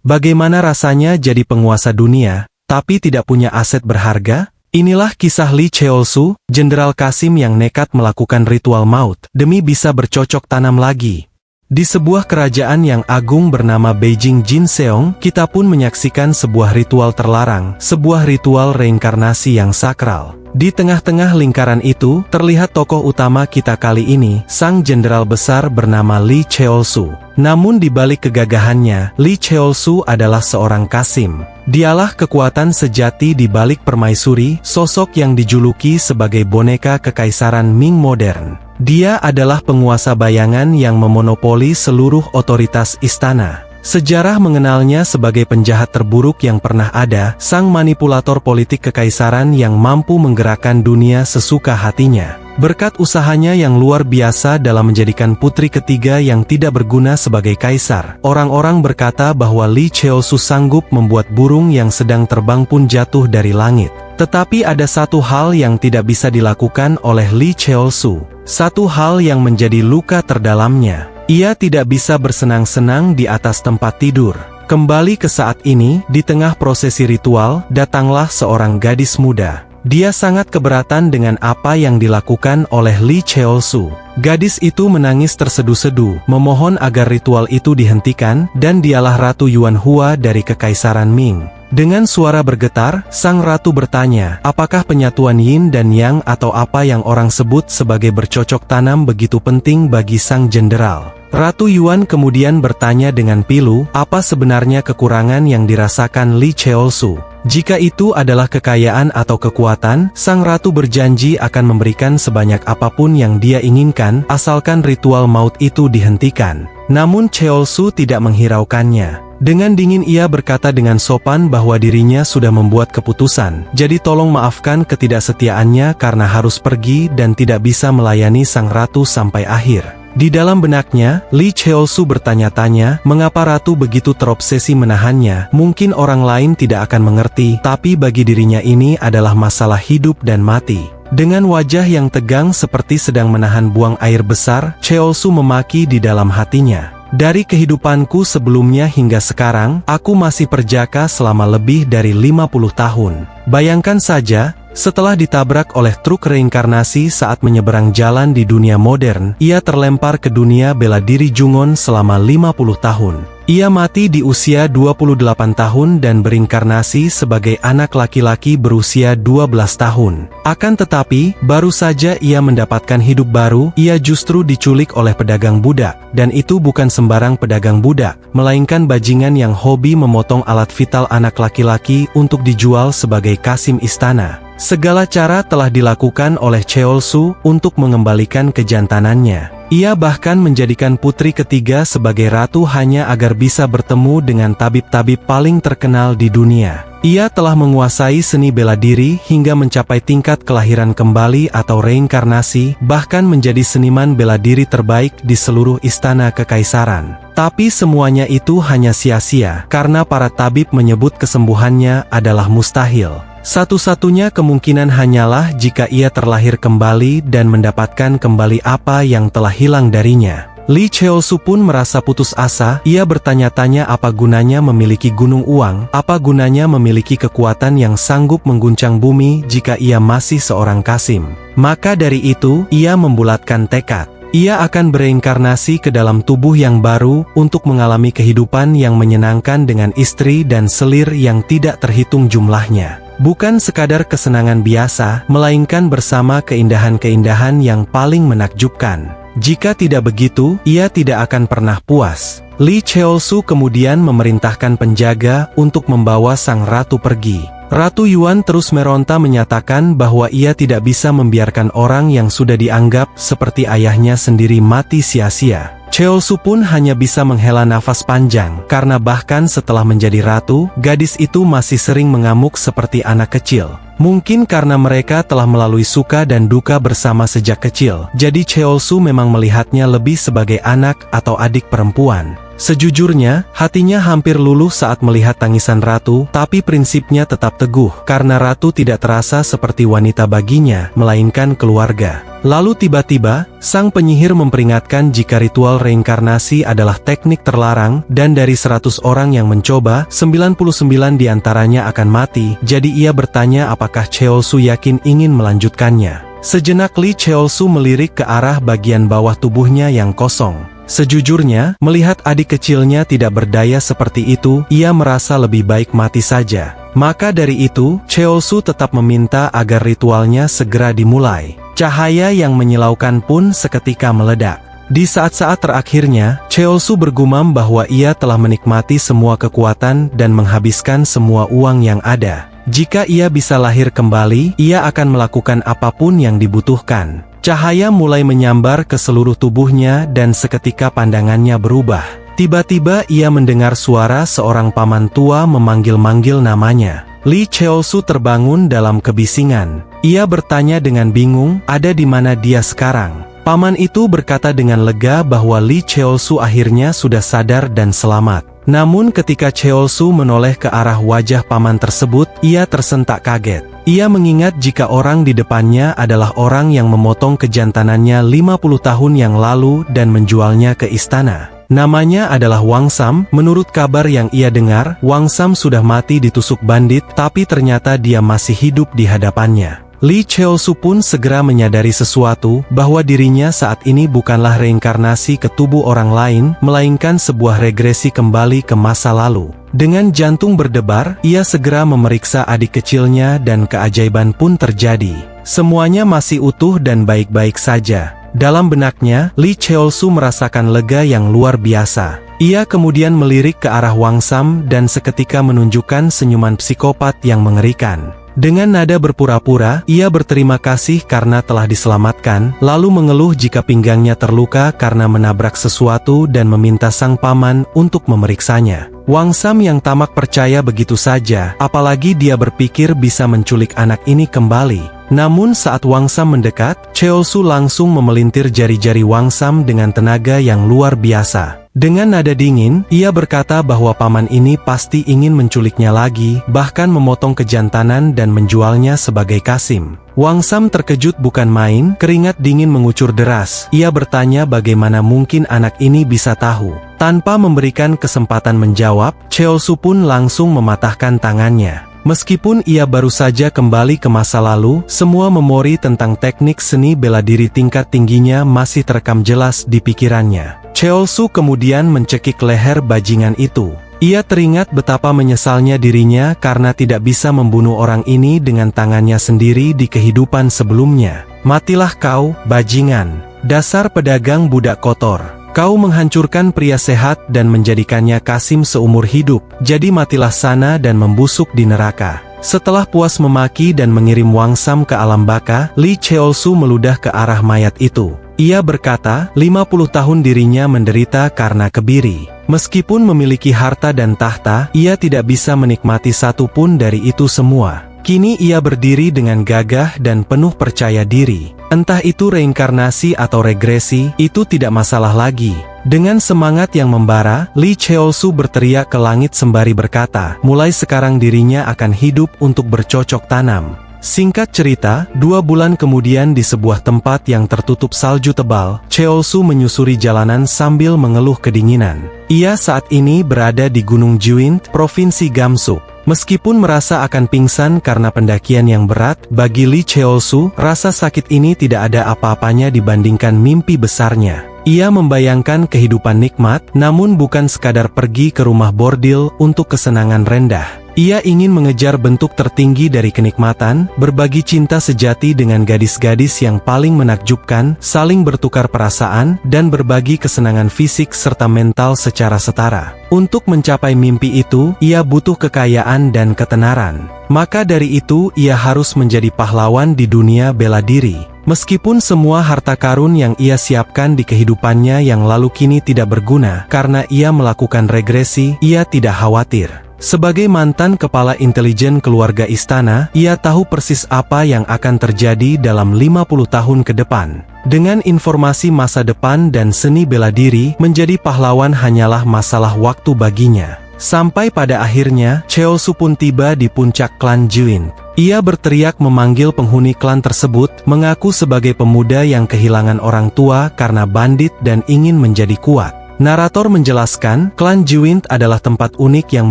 Bagaimana rasanya jadi penguasa dunia, tapi tidak punya aset berharga? Inilah kisah Li Cheolsu, Jenderal Qasim yang nekat melakukan ritual maut, demi bisa bercocok tanam lagi. Di sebuah kerajaan yang agung bernama Beijing Jinseong, kita pun menyaksikan sebuah ritual terlarang, sebuah ritual reinkarnasi yang sakral. Di tengah-tengah lingkaran itu, terlihat tokoh utama kita kali ini, sang jenderal besar bernama Li Cheolsu. Namun di balik kegagahannya, Li Cheolsu adalah seorang Qasim. Dialah kekuatan sejati di balik permaisuri, sosok yang dijuluki sebagai boneka kekaisaran Ming modern. Dia adalah penguasa bayangan yang memonopoli seluruh otoritas istana. Sejarah mengenalnya sebagai penjahat terburuk yang pernah ada, sang manipulator politik kekaisaran yang mampu menggerakkan dunia sesuka hatinya. Berkat usahanya yang luar biasa dalam menjadikan putri ketiga yang tidak berguna sebagai kaisar, orang-orang berkata bahwa Li Cheolsu sanggup membuat burung yang sedang terbang pun jatuh dari langit. Tetapi ada satu hal yang tidak bisa dilakukan oleh Li Cheolsu. Satu hal yang menjadi luka terdalamnya. Ia tidak bisa bersenang-senang di atas tempat tidur. Kembali ke saat ini, di tengah prosesi ritual, datanglah seorang gadis muda. Dia sangat keberatan dengan apa yang dilakukan oleh Li Cheolsu. Gadis itu menangis tersedu-sedu, memohon agar ritual itu dihentikan, dan dialah Ratu Yuan Hua dari Kekaisaran Ming. Dengan suara bergetar, sang ratu bertanya, apakah penyatuan Yin dan Yang atau apa yang orang sebut sebagai bercocok tanam begitu penting bagi sang jenderal? Ratu Yuan kemudian bertanya dengan pilu, apa sebenarnya kekurangan yang dirasakan Li Cheolsu? Jika itu adalah kekayaan atau kekuatan, sang ratu berjanji akan memberikan sebanyak apapun yang dia inginkan, asalkan ritual maut itu dihentikan. Namun Cheolsu tidak menghiraukannya. Dengan dingin ia berkata dengan sopan bahwa dirinya sudah membuat keputusan, jadi tolong maafkan ketidaksetiaannya karena harus pergi dan tidak bisa melayani sang ratu sampai akhir. Di dalam benaknya, Li Cheolsu bertanya-tanya, mengapa ratu begitu terobsesi menahannya? Mungkin orang lain tidak akan mengerti, tapi bagi dirinya ini adalah masalah hidup dan mati. Dengan wajah yang tegang seperti sedang menahan buang air besar, Cheolsu memaki di dalam hatinya. Dari kehidupanku sebelumnya hingga sekarang, aku masih perjaka selama lebih dari 50 tahun. Bayangkan saja, setelah ditabrak oleh truk reinkarnasi saat menyeberang jalan di dunia modern, ia terlempar ke dunia bela diri Jungon selama 50 tahun. Ia mati di usia 28 tahun dan berinkarnasi sebagai anak laki-laki berusia 12 tahun. Akan tetapi, baru saja ia mendapatkan hidup baru, ia justru diculik oleh pedagang budak. Dan itu bukan sembarang pedagang budak, melainkan bajingan yang hobi memotong alat vital anak laki-laki untuk dijual sebagai Qasim istana. Segala cara telah dilakukan oleh Cheolsu untuk mengembalikan kejantanannya. Ia bahkan menjadikan putri ketiga sebagai ratu hanya agar bisa bertemu dengan tabib-tabib paling terkenal di dunia. Ia telah menguasai seni bela diri hingga mencapai tingkat kelahiran kembali atau reinkarnasi, bahkan menjadi seniman bela diri terbaik di seluruh istana kekaisaran. Tapi semuanya itu hanya sia-sia, karena para tabib menyebut kesembuhannya adalah mustahil. Satu-satunya kemungkinan hanyalah jika ia terlahir kembali dan mendapatkan kembali apa yang telah hilang darinya. Li Cheolsu pun merasa putus asa, ia bertanya-tanya apa gunanya memiliki gunung uang, apa gunanya memiliki kekuatan yang sanggup mengguncang bumi jika ia masih seorang Qasim. Maka dari itu, ia membulatkan tekad. Ia akan bereinkarnasi ke dalam tubuh yang baru untuk mengalami kehidupan yang menyenangkan dengan istri dan selir yang tidak terhitung jumlahnya. Bukan sekadar kesenangan biasa, melainkan bersama keindahan-keindahan yang paling menakjubkan. Jika tidak begitu, ia tidak akan pernah puas. Li Cheolsu kemudian memerintahkan penjaga untuk membawa sang ratu pergi. Ratu Yuan terus meronta menyatakan bahwa ia tidak bisa membiarkan orang yang sudah dianggap seperti ayahnya sendiri mati sia-sia. Cheolsu pun hanya bisa menghela nafas panjang, karena bahkan setelah menjadi ratu, gadis itu masih sering mengamuk seperti anak kecil. Mungkin karena mereka telah melalui suka dan duka bersama sejak kecil, jadi Cheolsu memang melihatnya lebih sebagai anak atau adik perempuan. Sejujurnya, hatinya hampir luluh saat melihat tangisan ratu, tapi prinsipnya tetap teguh, karena ratu tidak terasa seperti wanita baginya, melainkan keluarga. Lalu tiba-tiba, sang penyihir memperingatkan jika ritual reinkarnasi adalah teknik terlarang, dan dari 100 orang yang mencoba, 99 diantaranya akan mati, jadi ia bertanya apakah Cheolsu yakin ingin melanjutkannya. Sejenak Lee Cheolsu melirik ke arah bagian bawah tubuhnya yang kosong. Sejujurnya, melihat adik kecilnya tidak berdaya seperti itu, ia merasa lebih baik mati saja. Maka dari itu, Cheolsu tetap meminta agar ritualnya segera dimulai. Cahaya yang menyilaukan pun seketika meledak. Di saat-saat terakhirnya, Cheolsu bergumam bahwa ia telah menikmati semua kekuatan dan menghabiskan semua uang yang ada. Jika ia bisa lahir kembali, ia akan melakukan apapun yang dibutuhkan. Cahaya mulai menyambar ke seluruh tubuhnya dan seketika pandangannya berubah. Tiba-tiba ia mendengar suara seorang paman tua memanggil-manggil namanya. Lee Cheolsu terbangun dalam kebisingan. Ia bertanya dengan bingung, ada di mana dia sekarang? Paman itu berkata dengan lega bahwa Lee Cheolsu akhirnya sudah sadar dan selamat. Namun ketika Cheolsu menoleh ke arah wajah paman tersebut, ia tersentak kaget. Ia mengingat jika orang di depannya adalah orang yang memotong kejantanannya 50 tahun yang lalu dan menjualnya ke istana. Namanya adalah Wang Sam. Menurut kabar yang ia dengar, Wang Sam sudah mati ditusuk bandit, tapi ternyata dia masih hidup di hadapannya. Lee Cheolsu pun segera menyadari sesuatu, bahwa dirinya saat ini bukanlah reinkarnasi ke tubuh orang lain, melainkan sebuah regresi kembali ke masa lalu. Dengan jantung berdebar, ia segera memeriksa adik kecilnya dan keajaiban pun terjadi. Semuanya masih utuh dan baik-baik saja. Dalam benaknya, Lee Cheolsu merasakan lega yang luar biasa. Ia kemudian melirik ke arah Wang Sam dan seketika menunjukkan senyuman psikopat yang mengerikan. Dengan nada berpura-pura, ia berterima kasih karena telah diselamatkan, lalu mengeluh jika pinggangnya terluka karena menabrak sesuatu dan meminta sang paman untuk memeriksanya. Wang Sam yang tamak percaya begitu saja, apalagi dia berpikir bisa menculik anak ini kembali. Namun saat Wang Sam mendekat, Cheolsu langsung memelintir jari-jari Wang Sam dengan tenaga yang luar biasa. Dengan nada dingin, ia berkata bahwa paman ini pasti ingin menculiknya lagi, bahkan memotong kejantanan dan menjualnya sebagai kasim. Wang Sam terkejut bukan main, keringat dingin mengucur deras. Ia bertanya bagaimana mungkin anak ini bisa tahu. Tanpa memberikan kesempatan menjawab, Cheolsu pun langsung mematahkan tangannya. Meskipun ia baru saja kembali ke masa lalu, semua memori tentang teknik seni bela diri tingkat tingginya masih terekam jelas di pikirannya. Cheolsu kemudian mencekik leher bajingan itu. Ia teringat betapa menyesalnya dirinya karena tidak bisa membunuh orang ini dengan tangannya sendiri di kehidupan sebelumnya. Matilah kau, bajingan. Dasar pedagang budak kotor. Kau menghancurkan pria sehat dan menjadikannya kasim seumur hidup, jadi matilah sana dan membusuk di neraka. Setelah puas memaki dan mengirim Wang Sam ke alam baka, Lee Cheolsu meludah ke arah mayat itu. Ia berkata, 50 tahun dirinya menderita karena kebiri. Meskipun memiliki harta dan tahta, ia tidak bisa menikmati satu pun dari itu semua. Kini ia berdiri dengan gagah dan penuh percaya diri. Entah itu reinkarnasi atau regresi, itu tidak masalah lagi. Dengan semangat yang membara, Lee Cheolsu berteriak ke langit sembari berkata, mulai sekarang dirinya akan hidup untuk bercocok tanam. Singkat cerita, 2 bulan kemudian di sebuah tempat yang tertutup salju tebal, Cheolsu menyusuri jalanan sambil mengeluh kedinginan. Ia saat ini berada di Gunung Jiwint, Provinsi Gamsuk. Meskipun merasa akan pingsan karena pendakian yang berat, bagi Lee Cheolsu, rasa sakit ini tidak ada apa-apanya dibandingkan mimpi besarnya. Ia membayangkan kehidupan nikmat, namun bukan sekadar pergi ke rumah bordil untuk kesenangan rendah. Ia ingin mengejar bentuk tertinggi dari kenikmatan, berbagi cinta sejati dengan gadis-gadis yang paling menakjubkan, saling bertukar perasaan, dan berbagi kesenangan fisik serta mental secara setara. Untuk mencapai mimpi itu, ia butuh kekayaan dan ketenaran. Maka dari itu, ia harus menjadi pahlawan di dunia bela diri. Meskipun semua harta karun yang ia siapkan di kehidupannya yang lalu kini tidak berguna, karena ia melakukan regresi, ia tidak khawatir. Sebagai mantan kepala intelijen keluarga istana, ia tahu persis apa yang akan terjadi dalam 50 tahun ke depan. Dengan informasi masa depan dan seni bela diri, menjadi pahlawan hanyalah masalah waktu baginya. Sampai pada akhirnya, Cheolsu pun tiba di puncak klan Jiwin. Ia berteriak memanggil penghuni klan tersebut, mengaku sebagai pemuda yang kehilangan orang tua karena bandit dan ingin menjadi kuat. Narator menjelaskan, klan Jiwin adalah tempat unik yang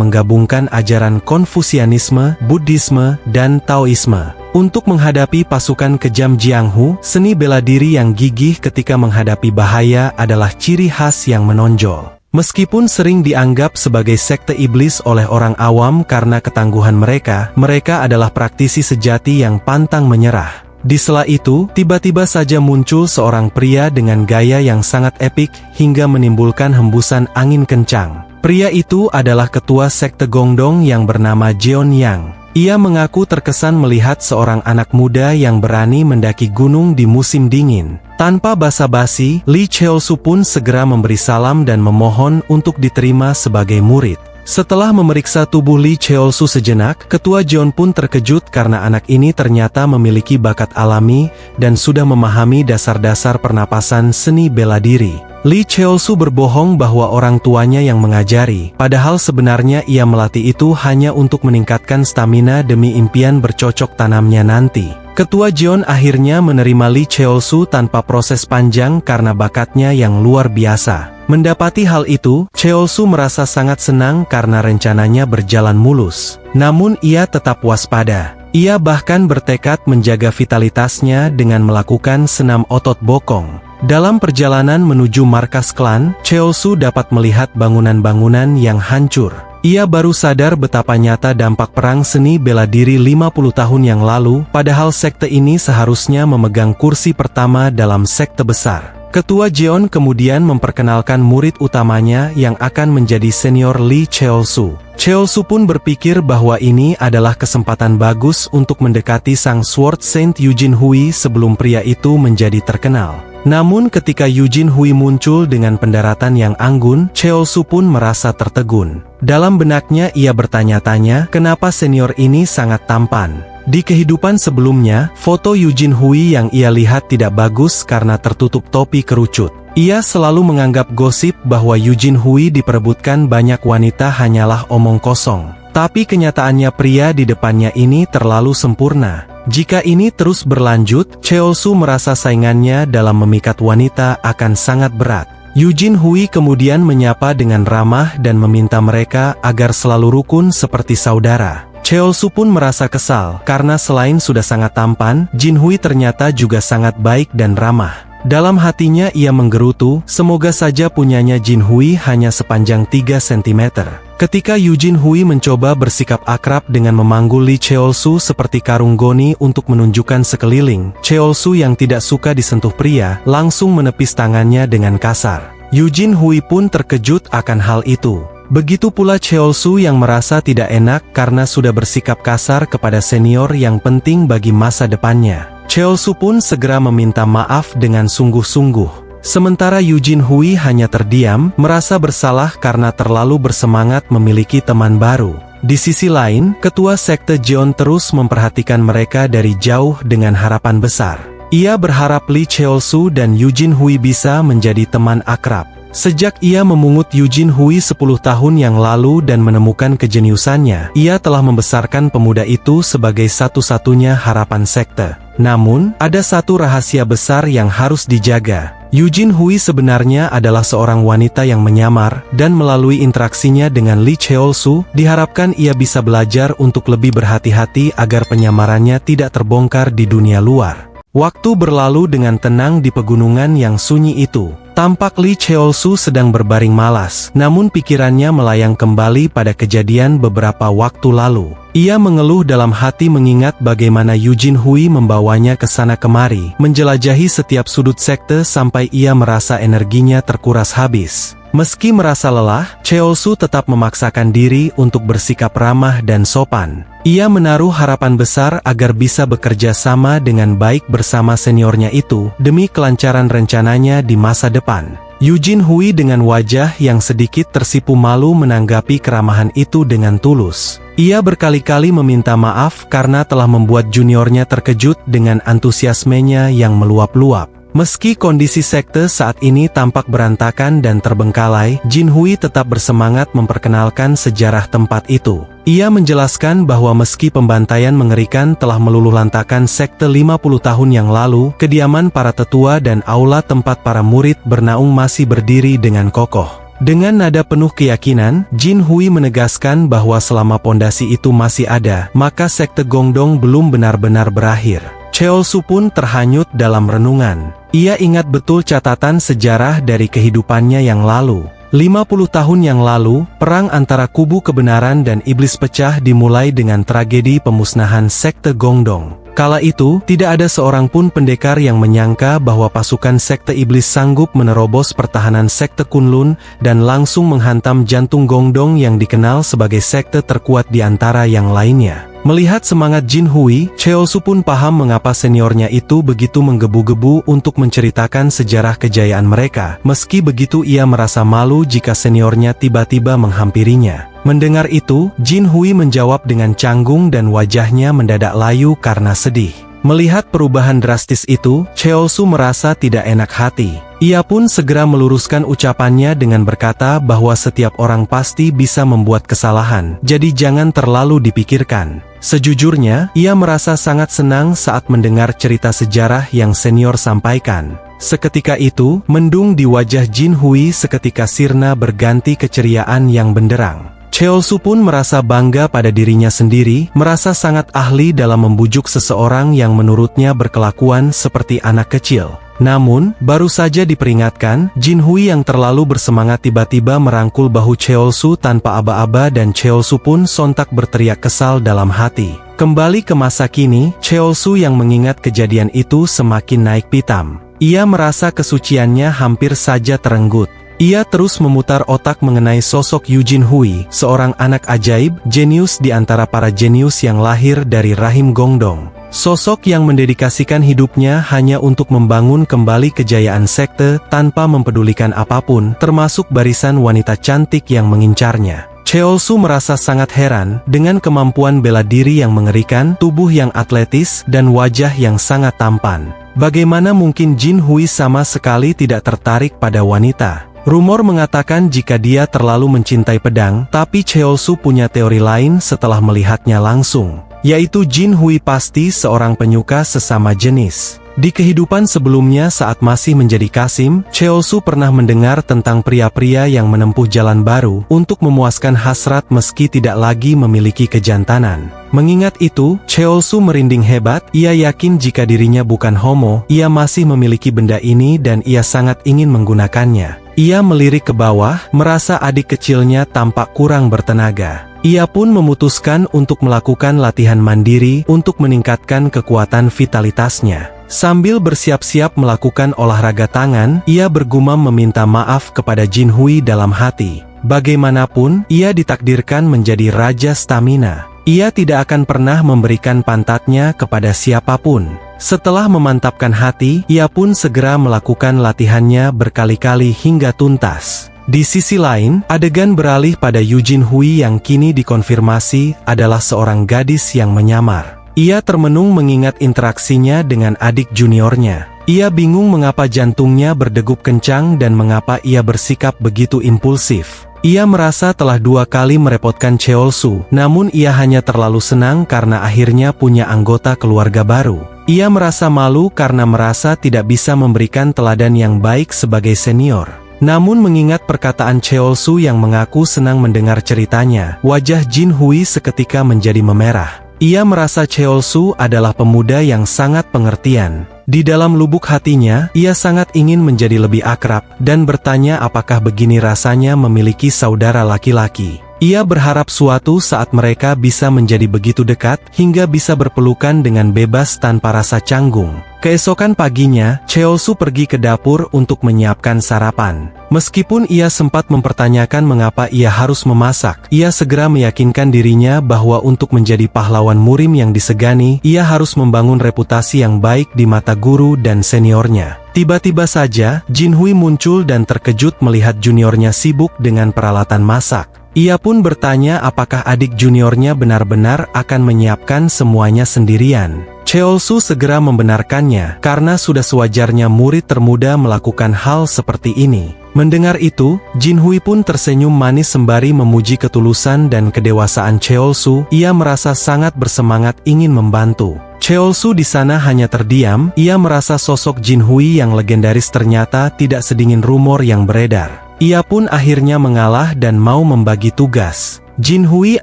menggabungkan ajaran Konfusianisme, Buddhisme, dan Taoisme. Untuk menghadapi pasukan kejam Jianghu, seni bela diri yang gigih ketika menghadapi bahaya adalah ciri khas yang menonjol. Meskipun sering dianggap sebagai sekte iblis oleh orang awam karena ketangguhan mereka, mereka adalah praktisi sejati yang pantang menyerah. Di sela itu, tiba-tiba saja muncul seorang pria dengan gaya yang sangat epik hingga menimbulkan hembusan angin kencang. Pria itu adalah ketua sekte Gongdong yang bernama Jeon Yang. Ia mengaku terkesan melihat seorang anak muda yang berani mendaki gunung di musim dingin. Tanpa basa-basi, Lee Cheolsu pun segera memberi salam dan memohon untuk diterima sebagai murid. Setelah memeriksa tubuh Lee Cheolsu sejenak, Ketua Jeon pun terkejut karena anak ini ternyata memiliki bakat alami dan sudah memahami dasar-dasar pernapasan seni bela diri. Lee Cheolsu berbohong bahwa orang tuanya yang mengajari, padahal sebenarnya ia melatih itu hanya untuk meningkatkan stamina demi impian bercocok tanamnya nanti. Ketua Jeon akhirnya menerima Lee Cheolsu tanpa proses panjang karena bakatnya yang luar biasa. Mendapati hal itu, Cheolsu merasa sangat senang karena rencananya berjalan mulus. Namun ia tetap waspada. Ia bahkan bertekad menjaga vitalitasnya dengan melakukan senam otot bokong. Dalam perjalanan menuju markas klan, Cheolsu dapat melihat bangunan-bangunan yang hancur. Ia baru sadar betapa nyata dampak perang seni bela diri 50 tahun yang lalu, padahal sekte ini seharusnya memegang kursi pertama dalam sekte besar. Ketua Jeon kemudian memperkenalkan murid utamanya yang akan menjadi senior Lee Cheolsu. Cheolsu pun berpikir bahwa ini adalah kesempatan bagus untuk mendekati sang Sword Saint Eugene Hui sebelum pria itu menjadi terkenal. Namun ketika Eugene Hui muncul dengan pendaratan yang anggun, Cheolsu pun merasa tertegun. Dalam benaknya ia bertanya-tanya, kenapa senior ini sangat tampan. Di kehidupan sebelumnya, foto Eugene Hui yang ia lihat tidak bagus karena tertutup topi kerucut. Ia selalu menganggap gosip bahwa Eugene Hui diperebutkan banyak wanita hanyalah omong kosong. Tapi kenyataannya pria di depannya ini terlalu sempurna. Jika ini terus berlanjut, Cheolsu merasa saingannya dalam memikat wanita akan sangat berat. Eugene Hui kemudian menyapa dengan ramah dan meminta mereka agar selalu rukun seperti saudara. Cheolsu pun merasa kesal, karena selain sudah sangat tampan, Jin Hui ternyata juga sangat baik dan ramah. Dalam hatinya ia menggerutu, semoga saja punyanya Jin Hui hanya sepanjang 3 cm. Ketika Eugene Hui mencoba bersikap akrab dengan memanggul Lee Cheolsu seperti karung goni untuk menunjukkan sekeliling, Cheolsu yang tidak suka disentuh pria, langsung menepis tangannya dengan kasar. Eugene Hui pun terkejut akan hal itu. Begitu pula Cheolsu yang merasa tidak enak karena sudah bersikap kasar kepada senior yang penting bagi masa depannya. Cheolsu pun segera meminta maaf dengan sungguh-sungguh. Sementara Eugene Hui hanya terdiam, merasa bersalah karena terlalu bersemangat memiliki teman baru. Di sisi lain, ketua sekte Jeon terus memperhatikan mereka dari jauh dengan harapan besar. Ia berharap Lee Cheolsu dan Eugene Hui bisa menjadi teman akrab. Sejak ia memungut Eugene Hui 10 tahun yang lalu dan menemukan kejeniusannya, ia telah membesarkan pemuda itu sebagai satu-satunya harapan sekte. Namun, ada satu rahasia besar yang harus dijaga. Eugene Hui sebenarnya adalah seorang wanita yang menyamar, dan melalui interaksinya dengan Lee Cheolsu, diharapkan ia bisa belajar untuk lebih berhati-hati agar penyamarannya tidak terbongkar di dunia luar. Waktu berlalu dengan tenang di pegunungan yang sunyi itu. Tampak Lee Cheolsu sedang berbaring malas, namun pikirannya melayang kembali pada kejadian beberapa waktu lalu. Ia mengeluh dalam hati mengingat bagaimana Eugene Hui membawanya ke sana kemari, menjelajahi setiap sudut sekte sampai ia merasa energinya terkuras habis. Meski merasa lelah, Cheolsu tetap memaksakan diri untuk bersikap ramah dan sopan. Ia menaruh harapan besar agar bisa bekerja sama dengan baik bersama seniornya itu, demi kelancaran rencananya di masa depan. Eugene Hui dengan wajah yang sedikit tersipu malu menanggapi keramahan itu dengan tulus. Ia berkali-kali meminta maaf karena telah membuat juniornya terkejut dengan antusiasmenya yang meluap-luap. Meski kondisi sekte saat ini tampak berantakan dan terbengkalai, Jin Hui tetap bersemangat memperkenalkan sejarah tempat itu. Ia menjelaskan bahwa meski pembantaian mengerikan telah meluluhlantakkan sekte 50 tahun yang lalu, kediaman para tetua dan aula tempat para murid bernaung masih berdiri dengan kokoh. Dengan nada penuh keyakinan, Jin Hui menegaskan bahwa selama pondasi itu masih ada, maka sekte Gongdong belum benar-benar berakhir. Cheolsu pun terhanyut dalam renungan. Ia ingat betul catatan sejarah dari kehidupannya yang lalu. 50 tahun yang lalu, perang antara kubu kebenaran dan iblis pecah dimulai dengan tragedi pemusnahan sekte Gongdong. Kala itu, tidak ada seorang pun pendekar yang menyangka bahwa pasukan sekte iblis sanggup menerobos pertahanan sekte Kunlun dan langsung menghantam jantung Gongdong yang dikenal sebagai sekte terkuat di antara yang lainnya. Melihat semangat Jin Hui, Cheolsu pun paham mengapa seniornya itu begitu menggebu-gebu untuk menceritakan sejarah kejayaan mereka. Meski begitu ia merasa malu jika seniornya tiba-tiba menghampirinya. Mendengar itu, Jin Hui menjawab dengan canggung dan wajahnya mendadak layu karena sedih. Melihat perubahan drastis itu, Cheolsu merasa tidak enak hati. Ia pun segera meluruskan ucapannya dengan berkata bahwa setiap orang pasti bisa membuat kesalahan, jadi jangan terlalu dipikirkan. Sejujurnya, ia merasa sangat senang saat mendengar cerita sejarah yang senior sampaikan. Seketika itu, mendung di wajah Jin Hui seketika sirna berganti keceriaan yang benderang. Cheolsu pun merasa bangga pada dirinya sendiri, merasa sangat ahli dalam membujuk seseorang yang menurutnya berkelakuan seperti anak kecil. Namun, baru saja diperingatkan, Jin Hui yang terlalu bersemangat tiba-tiba merangkul bahu Cheolsu tanpa aba-aba dan Cheolsu pun sontak berteriak kesal dalam hati. Kembali ke masa kini, Cheolsu yang mengingat kejadian itu semakin naik pitam. Ia merasa kesuciannya hampir saja terenggut. Ia terus memutar otak mengenai sosok Yu Jin Hui, seorang anak ajaib, jenius di antara para jenius yang lahir dari rahim Gongdong. Sosok yang mendedikasikan hidupnya hanya untuk membangun kembali kejayaan sekte tanpa mempedulikan apapun, termasuk barisan wanita cantik yang mengincarnya. Cheolsu merasa sangat heran dengan kemampuan bela diri yang mengerikan, tubuh yang atletis, dan wajah yang sangat tampan. Bagaimana mungkin Jin Hui sama sekali tidak tertarik pada wanita? Rumor mengatakan jika dia terlalu mencintai pedang, tapi Cheolsu punya teori lain setelah melihatnya langsung, yaitu Jin Hui pasti seorang penyuka sesama jenis. Di kehidupan sebelumnya saat masih menjadi Kasim, Cheolsu pernah mendengar tentang pria-pria yang menempuh jalan baru untuk memuaskan hasrat meski tidak lagi memiliki kejantanan. Mengingat itu, Cheolsu merinding hebat. Ia yakin jika dirinya bukan homo, ia masih memiliki benda ini dan ia sangat ingin menggunakannya. Ia melirik ke bawah, merasa adik kecilnya tampak kurang bertenaga. Ia pun memutuskan untuk melakukan latihan mandiri untuk meningkatkan kekuatan vitalitasnya. Sambil bersiap-siap melakukan olahraga tangan, ia bergumam meminta maaf kepada Jin Hui dalam hati. Bagaimanapun, ia ditakdirkan menjadi raja stamina. Ia tidak akan pernah memberikan pantatnya kepada siapapun. Setelah memantapkan hati, ia pun segera melakukan latihannya berkali-kali hingga tuntas. Di sisi lain, adegan beralih pada Yu Jin Hui yang kini dikonfirmasi adalah seorang gadis yang menyamar. Ia termenung mengingat interaksinya dengan adik juniornya. Ia bingung mengapa jantungnya berdegup kencang dan mengapa ia bersikap begitu impulsif. Ia merasa telah 2 kali merepotkan Cheolsu, namun ia hanya terlalu senang karena akhirnya punya anggota keluarga baru. Ia merasa malu karena merasa tidak bisa memberikan teladan yang baik sebagai senior. Namun mengingat perkataan Cheolsu yang mengaku senang mendengar ceritanya, wajah Jin Hui seketika menjadi memerah. Ia merasa Cheolsu adalah pemuda yang sangat pengertian. Di dalam lubuk hatinya, ia sangat ingin menjadi lebih akrab, dan bertanya apakah begini rasanya memiliki saudara laki-laki. Ia berharap suatu saat mereka bisa menjadi begitu dekat, hingga bisa berpelukan dengan bebas tanpa rasa canggung. Keesokan paginya, Cheolsu pergi ke dapur untuk menyiapkan sarapan. Meskipun ia sempat mempertanyakan mengapa ia harus memasak, ia segera meyakinkan dirinya bahwa untuk menjadi pahlawan murim yang disegani, ia harus membangun reputasi yang baik di mata guru dan seniornya. Tiba-tiba saja, Jin Hui muncul dan terkejut melihat juniornya sibuk dengan peralatan masak. Ia pun bertanya apakah adik juniornya benar-benar akan menyiapkan semuanya sendirian. Cheolsu segera membenarkannya karena sudah sewajarnya murid termuda melakukan hal seperti ini. Mendengar itu, Jinhui pun tersenyum manis sembari memuji ketulusan dan kedewasaan Cheolsu. Ia merasa sangat bersemangat ingin membantu. Cheolsu di sana hanya terdiam. Ia merasa sosok Jinhui yang legendaris ternyata tidak sedingin rumor yang beredar. Ia pun akhirnya mengalah dan mau membagi tugas. Jinhui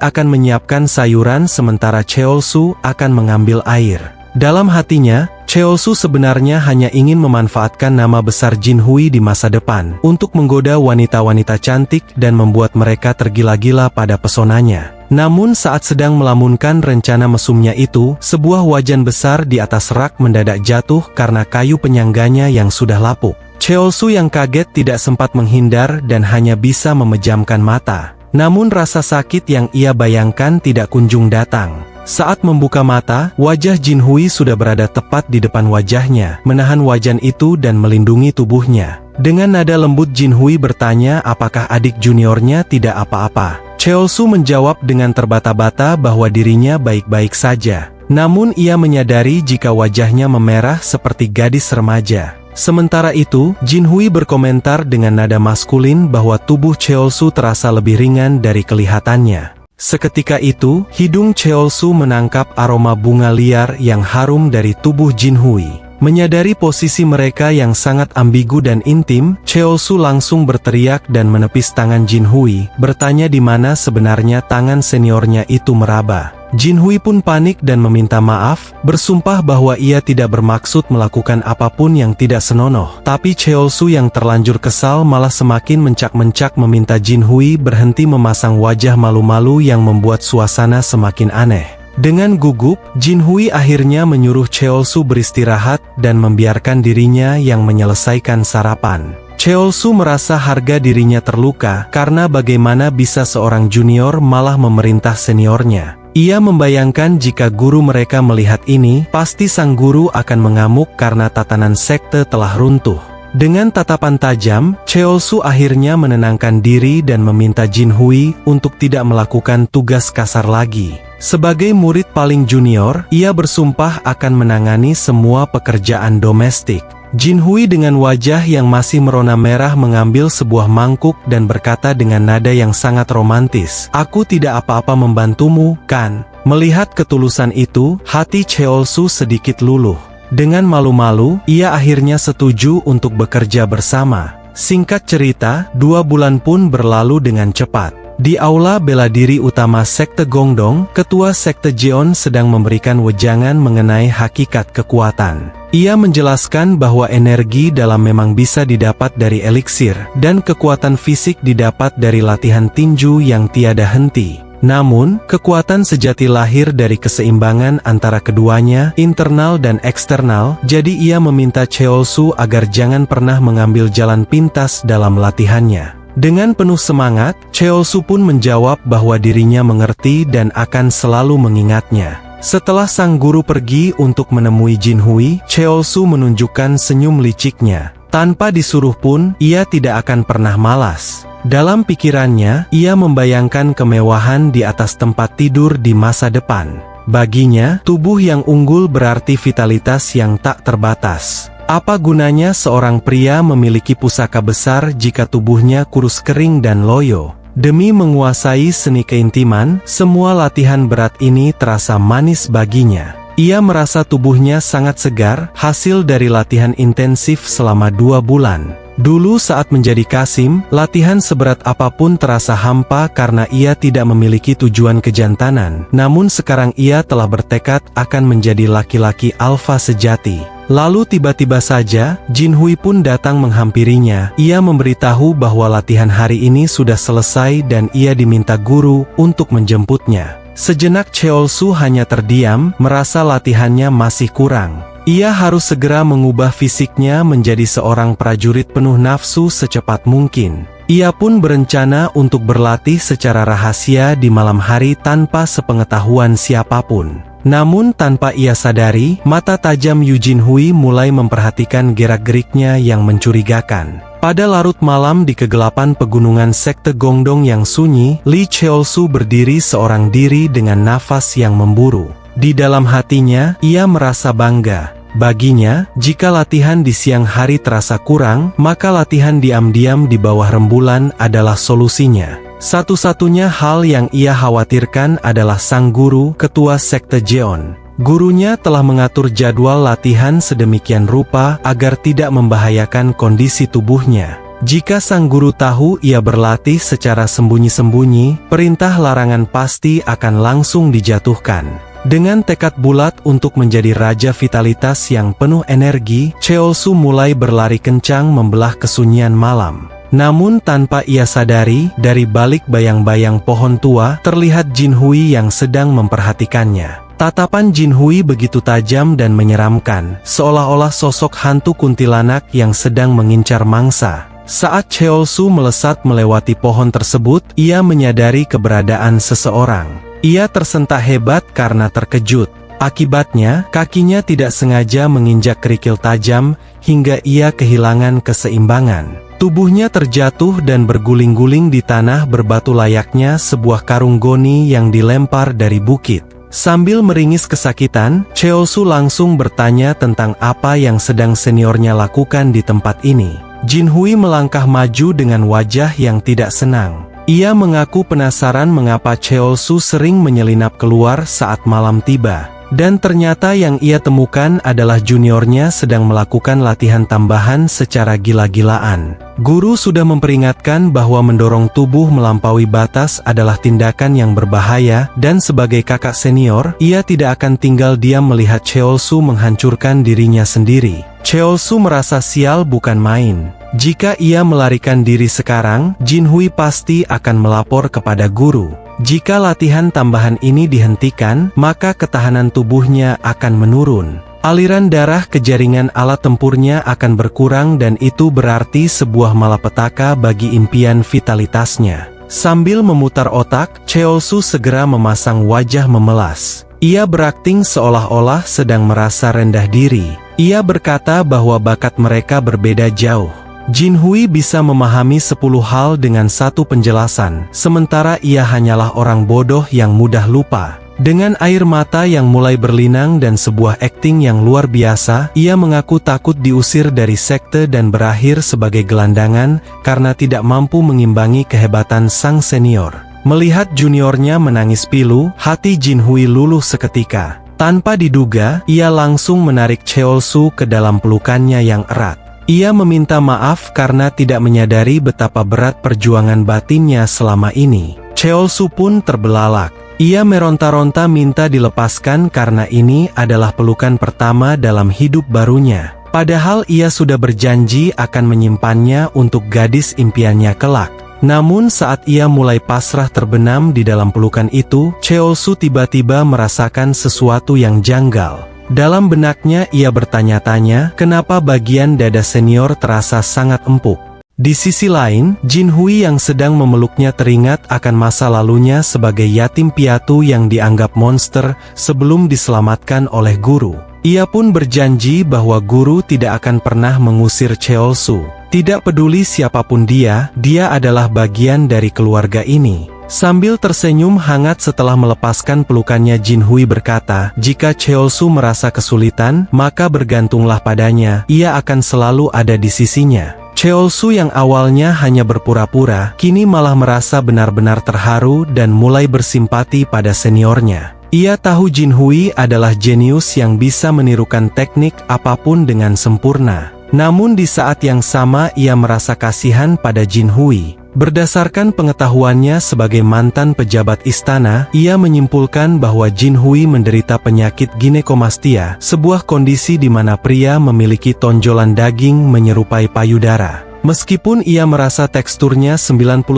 akan menyiapkan sayuran sementara Cheolsu akan mengambil air. Dalam hatinya, Cheolsu sebenarnya hanya ingin memanfaatkan nama besar Jinhui di masa depan untuk menggoda wanita-wanita cantik dan membuat mereka tergila-gila pada pesonanya. Namun saat sedang melamunkan rencana mesumnya itu, sebuah wajan besar di atas rak mendadak jatuh karena kayu penyangganya yang sudah lapuk. Cheolsu yang kaget tidak sempat menghindar dan hanya bisa memejamkan mata. Namun rasa sakit yang ia bayangkan tidak kunjung datang. Saat membuka mata, wajah Jinhui sudah berada tepat di depan wajahnya, menahan wajan itu dan melindungi tubuhnya. Dengan nada lembut Jinhui bertanya apakah adik juniornya tidak apa-apa. Cheolsu menjawab dengan terbata-bata bahwa dirinya baik-baik saja. Namun ia menyadari jika wajahnya memerah seperti gadis remaja. Sementara itu, Jinhui berkomentar dengan nada maskulin bahwa tubuh Cheolsu terasa lebih ringan dari kelihatannya. Seketika itu, hidung Cheolsu menangkap aroma bunga liar yang harum dari tubuh Jinhui. Menyadari posisi mereka yang sangat ambigu dan intim, Cheolsu langsung berteriak dan menepis tangan Jinhui, bertanya di mana sebenarnya tangan seniornya itu meraba. Jinhui pun panik dan meminta maaf, bersumpah bahwa ia tidak bermaksud melakukan apapun yang tidak senonoh. Tapi Cheolsu yang terlanjur kesal malah semakin mencak-mencak meminta Jinhui berhenti memasang wajah malu-malu yang membuat suasana semakin aneh. Dengan gugup, Jinhui akhirnya menyuruh Cheolsu beristirahat dan membiarkan dirinya yang menyelesaikan sarapan. Cheolsu merasa harga dirinya terluka karena bagaimana bisa seorang junior malah memerintah seniornya. Ia membayangkan jika guru mereka melihat ini, pasti sang guru akan mengamuk karena tatanan sekte telah runtuh. Dengan tatapan tajam, Cheolsu akhirnya menenangkan diri dan meminta Jinhui untuk tidak melakukan tugas kasar lagi. Sebagai murid paling junior, ia bersumpah akan menangani semua pekerjaan domestik. Jinhui dengan wajah yang masih merona merah mengambil sebuah mangkuk dan berkata dengan nada yang sangat romantis, "Aku tidak apa-apa membantumu, kan?" Melihat ketulusan itu, hati Cheolsu sedikit luluh. Dengan malu-malu, ia akhirnya setuju untuk bekerja bersama. Singkat cerita, 2 bulan pun berlalu dengan cepat. Di aula bela diri utama Sekte Gongdong, Ketua Sekte Jeon sedang memberikan wejangan mengenai hakikat kekuatan. Ia menjelaskan bahwa energi dalam memang bisa didapat dari eliksir, dan kekuatan fisik didapat dari latihan tinju yang tiada henti. Namun, kekuatan sejati lahir dari keseimbangan antara keduanya, internal dan eksternal, jadi ia meminta Cheolsu agar jangan pernah mengambil jalan pintas dalam latihannya. Dengan penuh semangat, Cheolsu pun menjawab bahwa dirinya mengerti dan akan selalu mengingatnya. Setelah sang guru pergi untuk menemui Jinhui, Cheolsu menunjukkan senyum liciknya. Tanpa disuruh pun, ia tidak akan pernah malas. Dalam pikirannya, ia membayangkan kemewahan di atas tempat tidur di masa depan. Baginya, tubuh yang unggul berarti vitalitas yang tak terbatas. Apa gunanya seorang pria memiliki pusaka besar jika tubuhnya kurus kering dan loyo? Demi menguasai seni keintiman, semua latihan berat ini terasa manis baginya. Ia merasa tubuhnya sangat segar, hasil dari latihan intensif selama 2 bulan. Dulu saat menjadi Kasim, latihan seberat apapun terasa hampa karena ia tidak memiliki tujuan kejantanan. Namun sekarang ia telah bertekad akan menjadi laki-laki alfa sejati. Lalu tiba-tiba saja, Jinhui pun datang menghampirinya. Ia memberitahu bahwa latihan hari ini sudah selesai dan ia diminta guru untuk menjemputnya. Sejenak Cheolsu hanya terdiam, merasa latihannya masih kurang. Ia harus segera mengubah fisiknya menjadi seorang prajurit penuh nafsu secepat mungkin. Ia pun berencana untuk berlatih secara rahasia di malam hari tanpa sepengetahuan siapapun. Namun tanpa ia sadari, mata tajam Yu Jinhui mulai memperhatikan gerak-geriknya yang mencurigakan. Pada larut malam di kegelapan pegunungan Sekte Gongdong yang sunyi, Li Cheolsu berdiri seorang diri dengan nafas yang memburu. Di dalam hatinya, ia merasa bangga. Baginya, jika latihan di siang hari terasa kurang, maka latihan diam-diam di bawah rembulan adalah solusinya. Satu-satunya hal yang ia khawatirkan adalah sang guru, ketua sekte Jeon. Gurunya telah mengatur jadwal latihan sedemikian rupa agar tidak membahayakan kondisi tubuhnya. Jika sang guru tahu ia berlatih secara sembunyi-sembunyi, perintah larangan pasti akan langsung dijatuhkan. Dengan tekad bulat untuk menjadi raja vitalitas yang penuh energi, Cheolsu mulai berlari kencang membelah kesunyian malam. Namun tanpa ia sadari, dari balik bayang-bayang pohon tua, terlihat Jin Hui yang sedang memperhatikannya. Tatapan Jin Hui begitu tajam dan menyeramkan, seolah-olah sosok hantu kuntilanak yang sedang mengincar mangsa. Saat Cheolsu melesat melewati pohon tersebut, ia menyadari keberadaan seseorang. Ia tersentak hebat karena terkejut. Akibatnya, kakinya tidak sengaja menginjak kerikil tajam, hingga ia kehilangan keseimbangan. Tubuhnya terjatuh dan berguling-guling di tanah berbatu layaknya sebuah karung goni yang dilempar dari bukit. Sambil meringis kesakitan, Cheolsu langsung bertanya tentang apa yang sedang seniornya lakukan di tempat ini. Jin Hui melangkah maju dengan wajah yang tidak senang. Ia mengaku penasaran mengapa Cheolsu sering menyelinap keluar saat malam tiba. Dan ternyata yang ia temukan adalah juniornya sedang melakukan latihan tambahan secara gila-gilaan. Guru sudah memperingatkan bahwa mendorong tubuh melampaui batas adalah tindakan yang berbahaya, dan sebagai kakak senior, ia tidak akan tinggal diam melihat Cheolsu menghancurkan dirinya sendiri. Cheolsu merasa sial bukan main. Jika ia melarikan diri sekarang, Jin Hui pasti akan melapor kepada guru. Jika latihan tambahan ini dihentikan, maka ketahanan tubuhnya akan menurun. Aliran darah ke jaringan alat tempurnya akan berkurang dan itu berarti sebuah malapetaka bagi impian vitalitasnya. Sambil memutar otak, Cheolsu segera memasang wajah memelas. Ia berakting seolah-olah sedang merasa rendah diri. Ia berkata bahwa bakat mereka berbeda jauh. Jin Hui bisa memahami 10 hal dengan satu penjelasan, sementara ia hanyalah orang bodoh yang mudah lupa. Dengan air mata yang mulai berlinang dan sebuah akting yang luar biasa, ia mengaku takut diusir dari sekte dan berakhir sebagai gelandangan karena tidak mampu mengimbangi kehebatan sang senior. Melihat juniornya menangis pilu, hati Jin Hui luluh seketika. Tanpa diduga, ia langsung menarik Cheolsu ke dalam pelukannya yang erat. Ia meminta maaf karena tidak menyadari betapa berat perjuangan batinnya selama ini. Cheolsu pun terbelalak. Ia meronta-ronta minta dilepaskan karena ini adalah pelukan pertama dalam hidup barunya. Padahal ia sudah berjanji akan menyimpannya untuk gadis impiannya kelak. Namun saat ia mulai pasrah terbenam di dalam pelukan itu, Cheolsu tiba-tiba merasakan sesuatu yang janggal. Dalam benaknya ia bertanya-tanya, kenapa bagian dada senior terasa sangat empuk. Di sisi lain, Jin Hui yang sedang memeluknya teringat akan masa lalunya sebagai yatim piatu yang dianggap monster sebelum diselamatkan oleh guru. Ia pun berjanji bahwa guru tidak akan pernah mengusir Cheolsu. Tidak peduli siapapun dia adalah bagian dari keluarga ini. Sambil tersenyum hangat setelah melepaskan pelukannya, Jin Hui berkata, jika Cheolsu merasa kesulitan, maka bergantunglah padanya, ia akan selalu ada di sisinya. Cheolsu yang awalnya hanya berpura-pura, kini malah merasa benar-benar terharu dan mulai bersimpati pada seniornya. Ia tahu Jin Hui adalah jenius yang bisa menirukan teknik apapun dengan sempurna. Namun di saat yang sama ia merasa kasihan pada Jin Hui. Berdasarkan pengetahuannya sebagai mantan pejabat istana, ia menyimpulkan bahwa Jin Hui menderita penyakit ginekomastia, sebuah kondisi di mana pria memiliki tonjolan daging menyerupai payudara. Meskipun ia merasa teksturnya 99%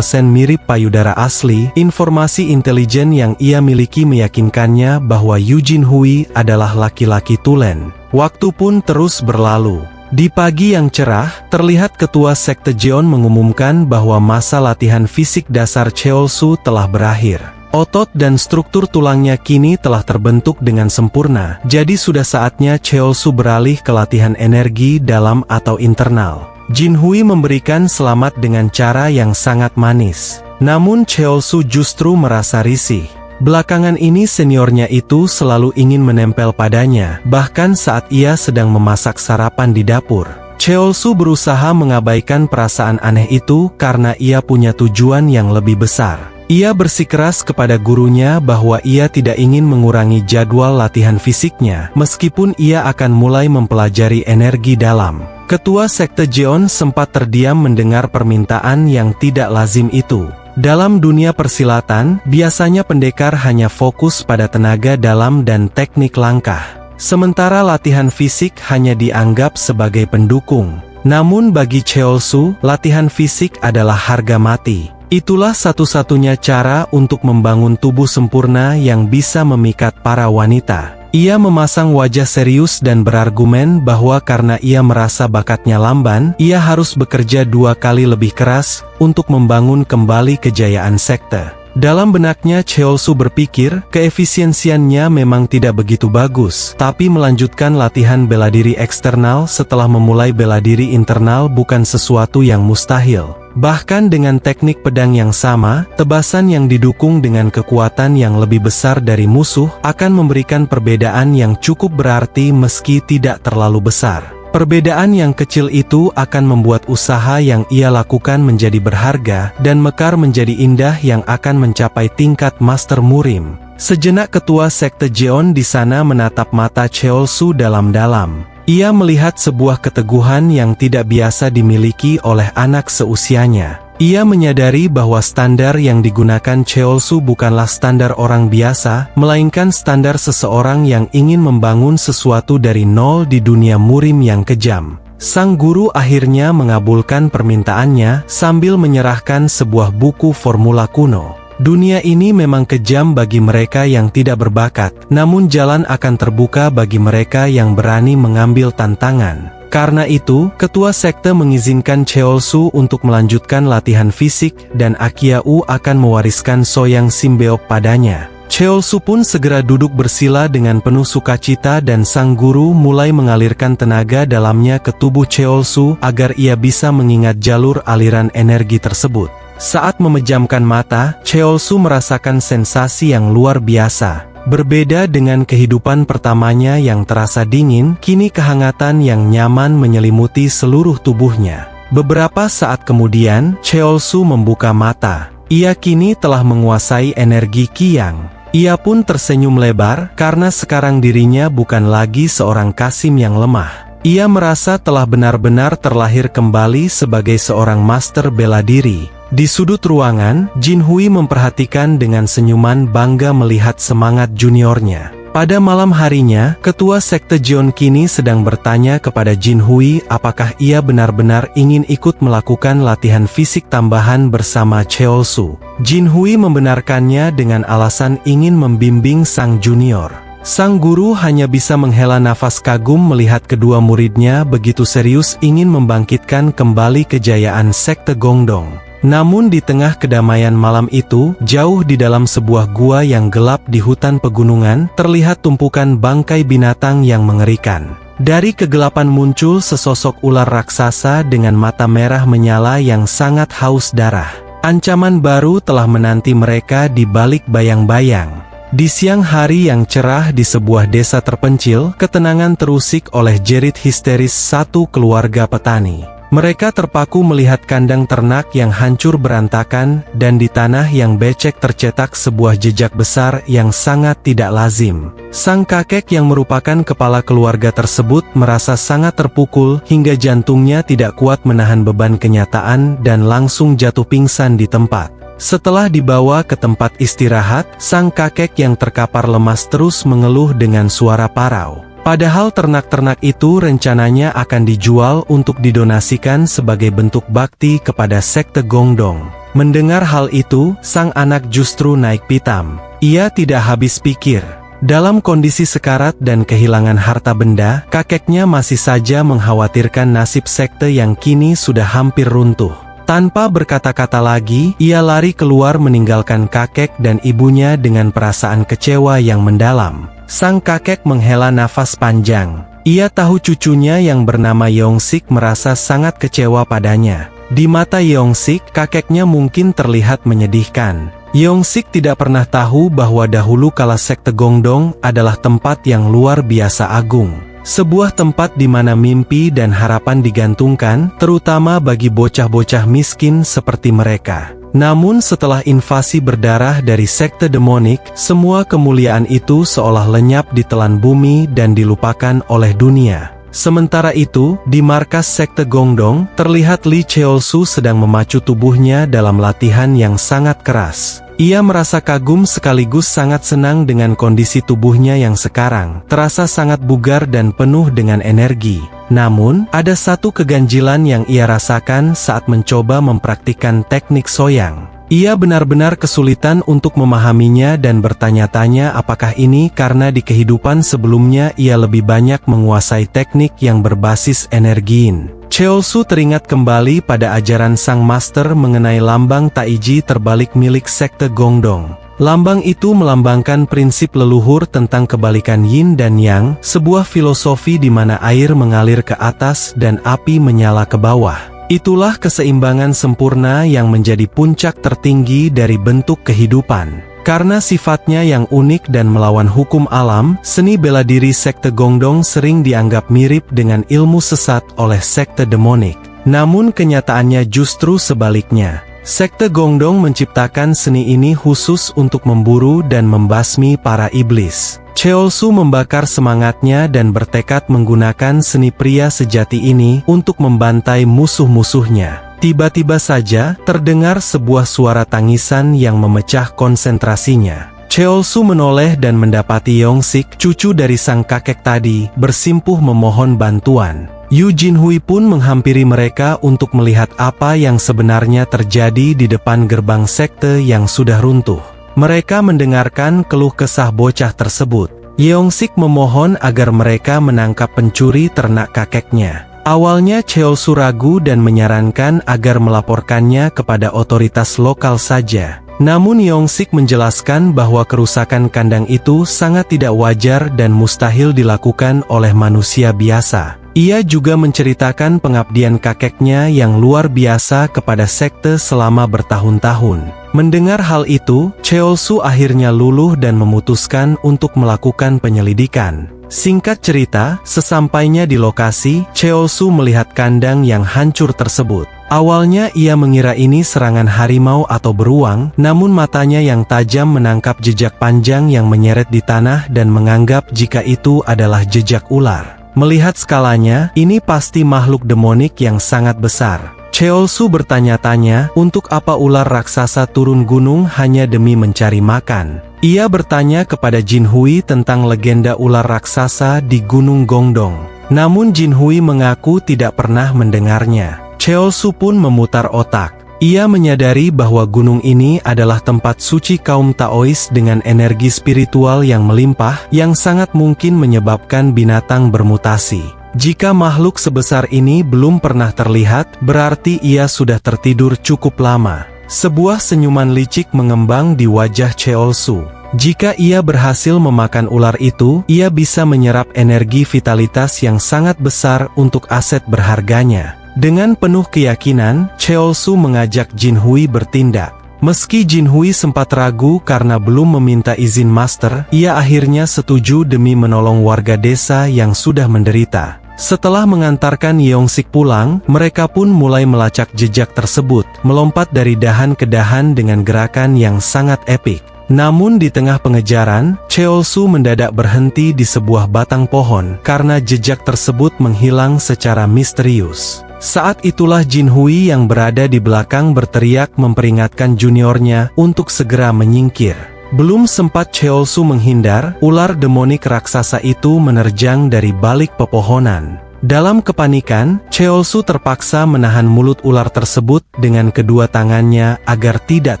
mirip payudara asli, informasi intelijen yang ia miliki meyakinkannya bahwa Jin Hui adalah laki-laki tulen. Waktu pun terus berlalu. Di pagi yang cerah, terlihat ketua sekte Jeon mengumumkan bahwa masa latihan fisik dasar Cheolsu telah berakhir. Otot dan struktur tulangnya kini telah terbentuk dengan sempurna, jadi sudah saatnya Cheolsu beralih ke latihan energi dalam atau internal. Jin Hui memberikan selamat dengan cara yang sangat manis. Namun Cheolsu justru merasa risih. Belakangan ini seniornya itu selalu ingin menempel padanya, bahkan saat ia sedang memasak sarapan di dapur. Cheolsu berusaha mengabaikan perasaan aneh itu karena ia punya tujuan yang lebih besar. Ia bersikeras kepada gurunya bahwa ia tidak ingin mengurangi jadwal latihan fisiknya, meskipun ia akan mulai mempelajari energi dalam. Ketua Sekte Jeon sempat terdiam mendengar permintaan yang tidak lazim itu. Dalam dunia persilatan, biasanya pendekar hanya fokus pada tenaga dalam dan teknik langkah. Sementara latihan fisik hanya dianggap sebagai pendukung. Namun bagi Cheolsu, latihan fisik adalah harga mati. Itulah satu-satunya cara untuk membangun tubuh sempurna yang bisa memikat para wanita. Ia memasang wajah serius dan berargumen bahwa karena ia merasa bakatnya lamban, ia harus bekerja 2 kali lebih keras untuk membangun kembali kejayaan sekte. Dalam benaknya Cheolsu berpikir, keefisiensiannya memang tidak begitu bagus, tapi melanjutkan latihan bela diri eksternal setelah memulai bela diri internal bukan sesuatu yang mustahil. Bahkan dengan teknik pedang yang sama, tebasan yang didukung dengan kekuatan yang lebih besar dari musuh akan memberikan perbedaan yang cukup berarti meski tidak terlalu besar. Perbedaan yang kecil itu akan membuat usaha yang ia lakukan menjadi berharga dan mekar menjadi indah yang akan mencapai tingkat Master Murim. Sejenak ketua Sekte Jeon di sana menatap mata Cheolsu dalam-dalam. Ia melihat sebuah keteguhan yang tidak biasa dimiliki oleh anak seusianya. Ia menyadari bahwa standar yang digunakan Cheolsu bukanlah standar orang biasa, melainkan standar seseorang yang ingin membangun sesuatu dari nol di dunia murim yang kejam. Sang guru akhirnya mengabulkan permintaannya sambil menyerahkan sebuah buku formula kuno. Dunia ini memang kejam bagi mereka yang tidak berbakat, namun jalan akan terbuka bagi mereka yang berani mengambil tantangan. Karena itu, ketua sekte mengizinkan Cheolsu untuk melanjutkan latihan fisik dan Akiau akan mewariskan Soyang Simbeok padanya. Cheolsu pun segera duduk bersila dengan penuh sukacita dan sang guru mulai mengalirkan tenaga dalamnya ke tubuh Cheolsu agar ia bisa mengingat jalur aliran energi tersebut. Saat memejamkan mata, Cheolsu merasakan sensasi yang luar biasa. Berbeda dengan kehidupan pertamanya yang terasa dingin, kini kehangatan yang nyaman menyelimuti seluruh tubuhnya. Beberapa saat kemudian, Cheolsu membuka mata. Ia kini telah menguasai energi Qiyang. Ia pun tersenyum lebar, karena sekarang dirinya bukan lagi seorang Kasim yang lemah. Ia merasa telah benar-benar terlahir kembali sebagai seorang master bela diri. Di sudut ruangan, Jin Hui memperhatikan dengan senyuman bangga melihat semangat juniornya. Pada malam harinya, ketua Sekte Jeon kini sedang bertanya kepada Jin Hui apakah ia benar-benar ingin ikut melakukan latihan fisik tambahan bersama Cheolsu. Jin Hui membenarkannya dengan alasan ingin membimbing sang junior. Sang guru hanya bisa menghela nafas kagum melihat kedua muridnya begitu serius ingin membangkitkan kembali kejayaan Sekte Gongdong. Namun di tengah kedamaian malam itu, jauh di dalam sebuah gua yang gelap di hutan pegunungan, terlihat tumpukan bangkai binatang yang mengerikan. Dari kegelapan muncul sesosok ular raksasa dengan mata merah menyala yang sangat haus darah. Ancaman baru telah menanti mereka di balik bayang-bayang. Di siang hari yang cerah di sebuah desa terpencil, ketenangan terusik oleh jerit histeris satu keluarga petani. Mereka terpaku melihat kandang ternak yang hancur berantakan, dan di tanah yang becek tercetak sebuah jejak besar yang sangat tidak lazim. Sang kakek yang merupakan kepala keluarga tersebut merasa sangat terpukul hingga jantungnya tidak kuat menahan beban kenyataan dan langsung jatuh pingsan di tempat. Setelah dibawa ke tempat istirahat, sang kakek yang terkapar lemas terus mengeluh dengan suara parau. Padahal ternak-ternak itu rencananya akan dijual untuk didonasikan sebagai bentuk bakti kepada Sekte Gongdong. Mendengar hal itu, sang anak justru naik pitam. Ia tidak habis pikir. Dalam kondisi sekarat dan kehilangan harta benda, kakeknya masih saja mengkhawatirkan nasib sekte yang kini sudah hampir runtuh. Tanpa berkata-kata lagi, ia lari keluar meninggalkan kakek dan ibunya dengan perasaan kecewa yang mendalam. Sang kakek menghela nafas panjang. Ia tahu cucunya yang bernama Yeongsik merasa sangat kecewa padanya. Di mata Yeongsik, kakeknya mungkin terlihat menyedihkan. Yeong-sik tidak pernah tahu bahwa dahulu kala sekte Gongdong adalah tempat yang luar biasa agung. Sebuah tempat di mana mimpi dan harapan digantungkan, terutama bagi bocah-bocah miskin seperti mereka. Namun setelah invasi berdarah dari sekte demonik, semua kemuliaan itu seolah lenyap di telan bumi dan dilupakan oleh dunia. Sementara itu, di markas sekte Gongdong, terlihat Lee Cheol-su sedang memacu tubuhnya dalam latihan yang sangat keras. Ia merasa kagum sekaligus sangat senang dengan kondisi tubuhnya yang sekarang, terasa sangat bugar dan penuh dengan energi. Namun, ada satu keganjilan yang ia rasakan saat mencoba mempraktikkan teknik soyang. Ia benar-benar kesulitan untuk memahaminya dan bertanya-tanya apakah ini karena di kehidupan sebelumnya ia lebih banyak menguasai teknik yang berbasis energi yin. Cheol-su teringat kembali pada ajaran sang master mengenai lambang taiji terbalik milik sekte Gongdong. Lambang itu melambangkan prinsip leluhur tentang kebalikan yin dan yang, sebuah filosofi di mana air mengalir ke atas dan api menyala ke bawah. Itulah keseimbangan sempurna yang menjadi puncak tertinggi dari bentuk kehidupan. Karena sifatnya yang unik dan melawan hukum alam, seni bela diri sekte Gongdong sering dianggap mirip dengan ilmu sesat oleh sekte demonik. Namun kenyataannya justru sebaliknya. Sekte Gongdong menciptakan seni ini khusus untuk memburu dan membasmi para iblis. Cheol-su membakar semangatnya dan bertekad menggunakan seni pria sejati ini untuk membantai musuh-musuhnya. Tiba-tiba saja, terdengar sebuah suara tangisan yang memecah konsentrasinya. Cheol-su menoleh dan mendapati Yeong-sik, cucu dari sang kakek tadi, bersimpuh memohon bantuan. Yu Jinhui pun menghampiri mereka untuk melihat apa yang sebenarnya terjadi di depan gerbang sekte yang sudah runtuh. Mereka mendengarkan keluh kesah bocah tersebut. Yeong-sik memohon agar mereka menangkap pencuri ternak kakeknya. Awalnya Cheol-su ragu dan menyarankan agar melaporkannya kepada otoritas lokal saja. Namun Yeong-sik menjelaskan bahwa kerusakan kandang itu sangat tidak wajar dan mustahil dilakukan oleh manusia biasa. Ia juga menceritakan pengabdian kakeknya yang luar biasa kepada sekte selama bertahun-tahun. Mendengar hal itu, Cheol-su akhirnya luluh dan memutuskan untuk melakukan penyelidikan. Singkat cerita, sesampainya di lokasi, Cheol-su melihat kandang yang hancur tersebut. Awalnya ia mengira ini serangan harimau atau beruang, namun matanya yang tajam menangkap jejak panjang yang menyeret di tanah dan menganggap jika itu adalah jejak ular. Melihat skalanya, ini pasti makhluk demonik yang sangat besar. Cheol-su bertanya-tanya, untuk apa ular raksasa turun gunung hanya demi mencari makan. Ia bertanya kepada Jinhui tentang legenda ular raksasa di Gunung Gongdong. Namun Jinhui mengaku tidak pernah mendengarnya. Cheol-su pun memutar otak. Ia menyadari bahwa gunung ini adalah tempat suci kaum Taois dengan energi spiritual yang melimpah, yang sangat mungkin menyebabkan binatang bermutasi. Jika makhluk sebesar ini belum pernah terlihat, berarti ia sudah tertidur cukup lama. Sebuah senyuman licik mengembang di wajah Cheol-su. Jika ia berhasil memakan ular itu, ia bisa menyerap energi vitalitas yang sangat besar untuk aset berharganya. Dengan penuh keyakinan, Cheol-su mengajak Jinhui bertindak. Meski Jinhui sempat ragu karena belum meminta izin master, ia akhirnya setuju demi menolong warga desa yang sudah menderita. Setelah mengantarkan Yeong-sik pulang, mereka pun mulai melacak jejak tersebut, melompat dari dahan ke dahan dengan gerakan yang sangat epik. Namun di tengah pengejaran, Cheol-su mendadak berhenti di sebuah batang pohon karena jejak tersebut menghilang secara misterius. Saat itulah Jinhui yang berada di belakang berteriak memperingatkan juniornya untuk segera menyingkir. Belum sempat Cheol-su menghindar, ular demonik raksasa itu menerjang dari balik pepohonan. Dalam kepanikan, Cheol-su terpaksa menahan mulut ular tersebut dengan kedua tangannya agar tidak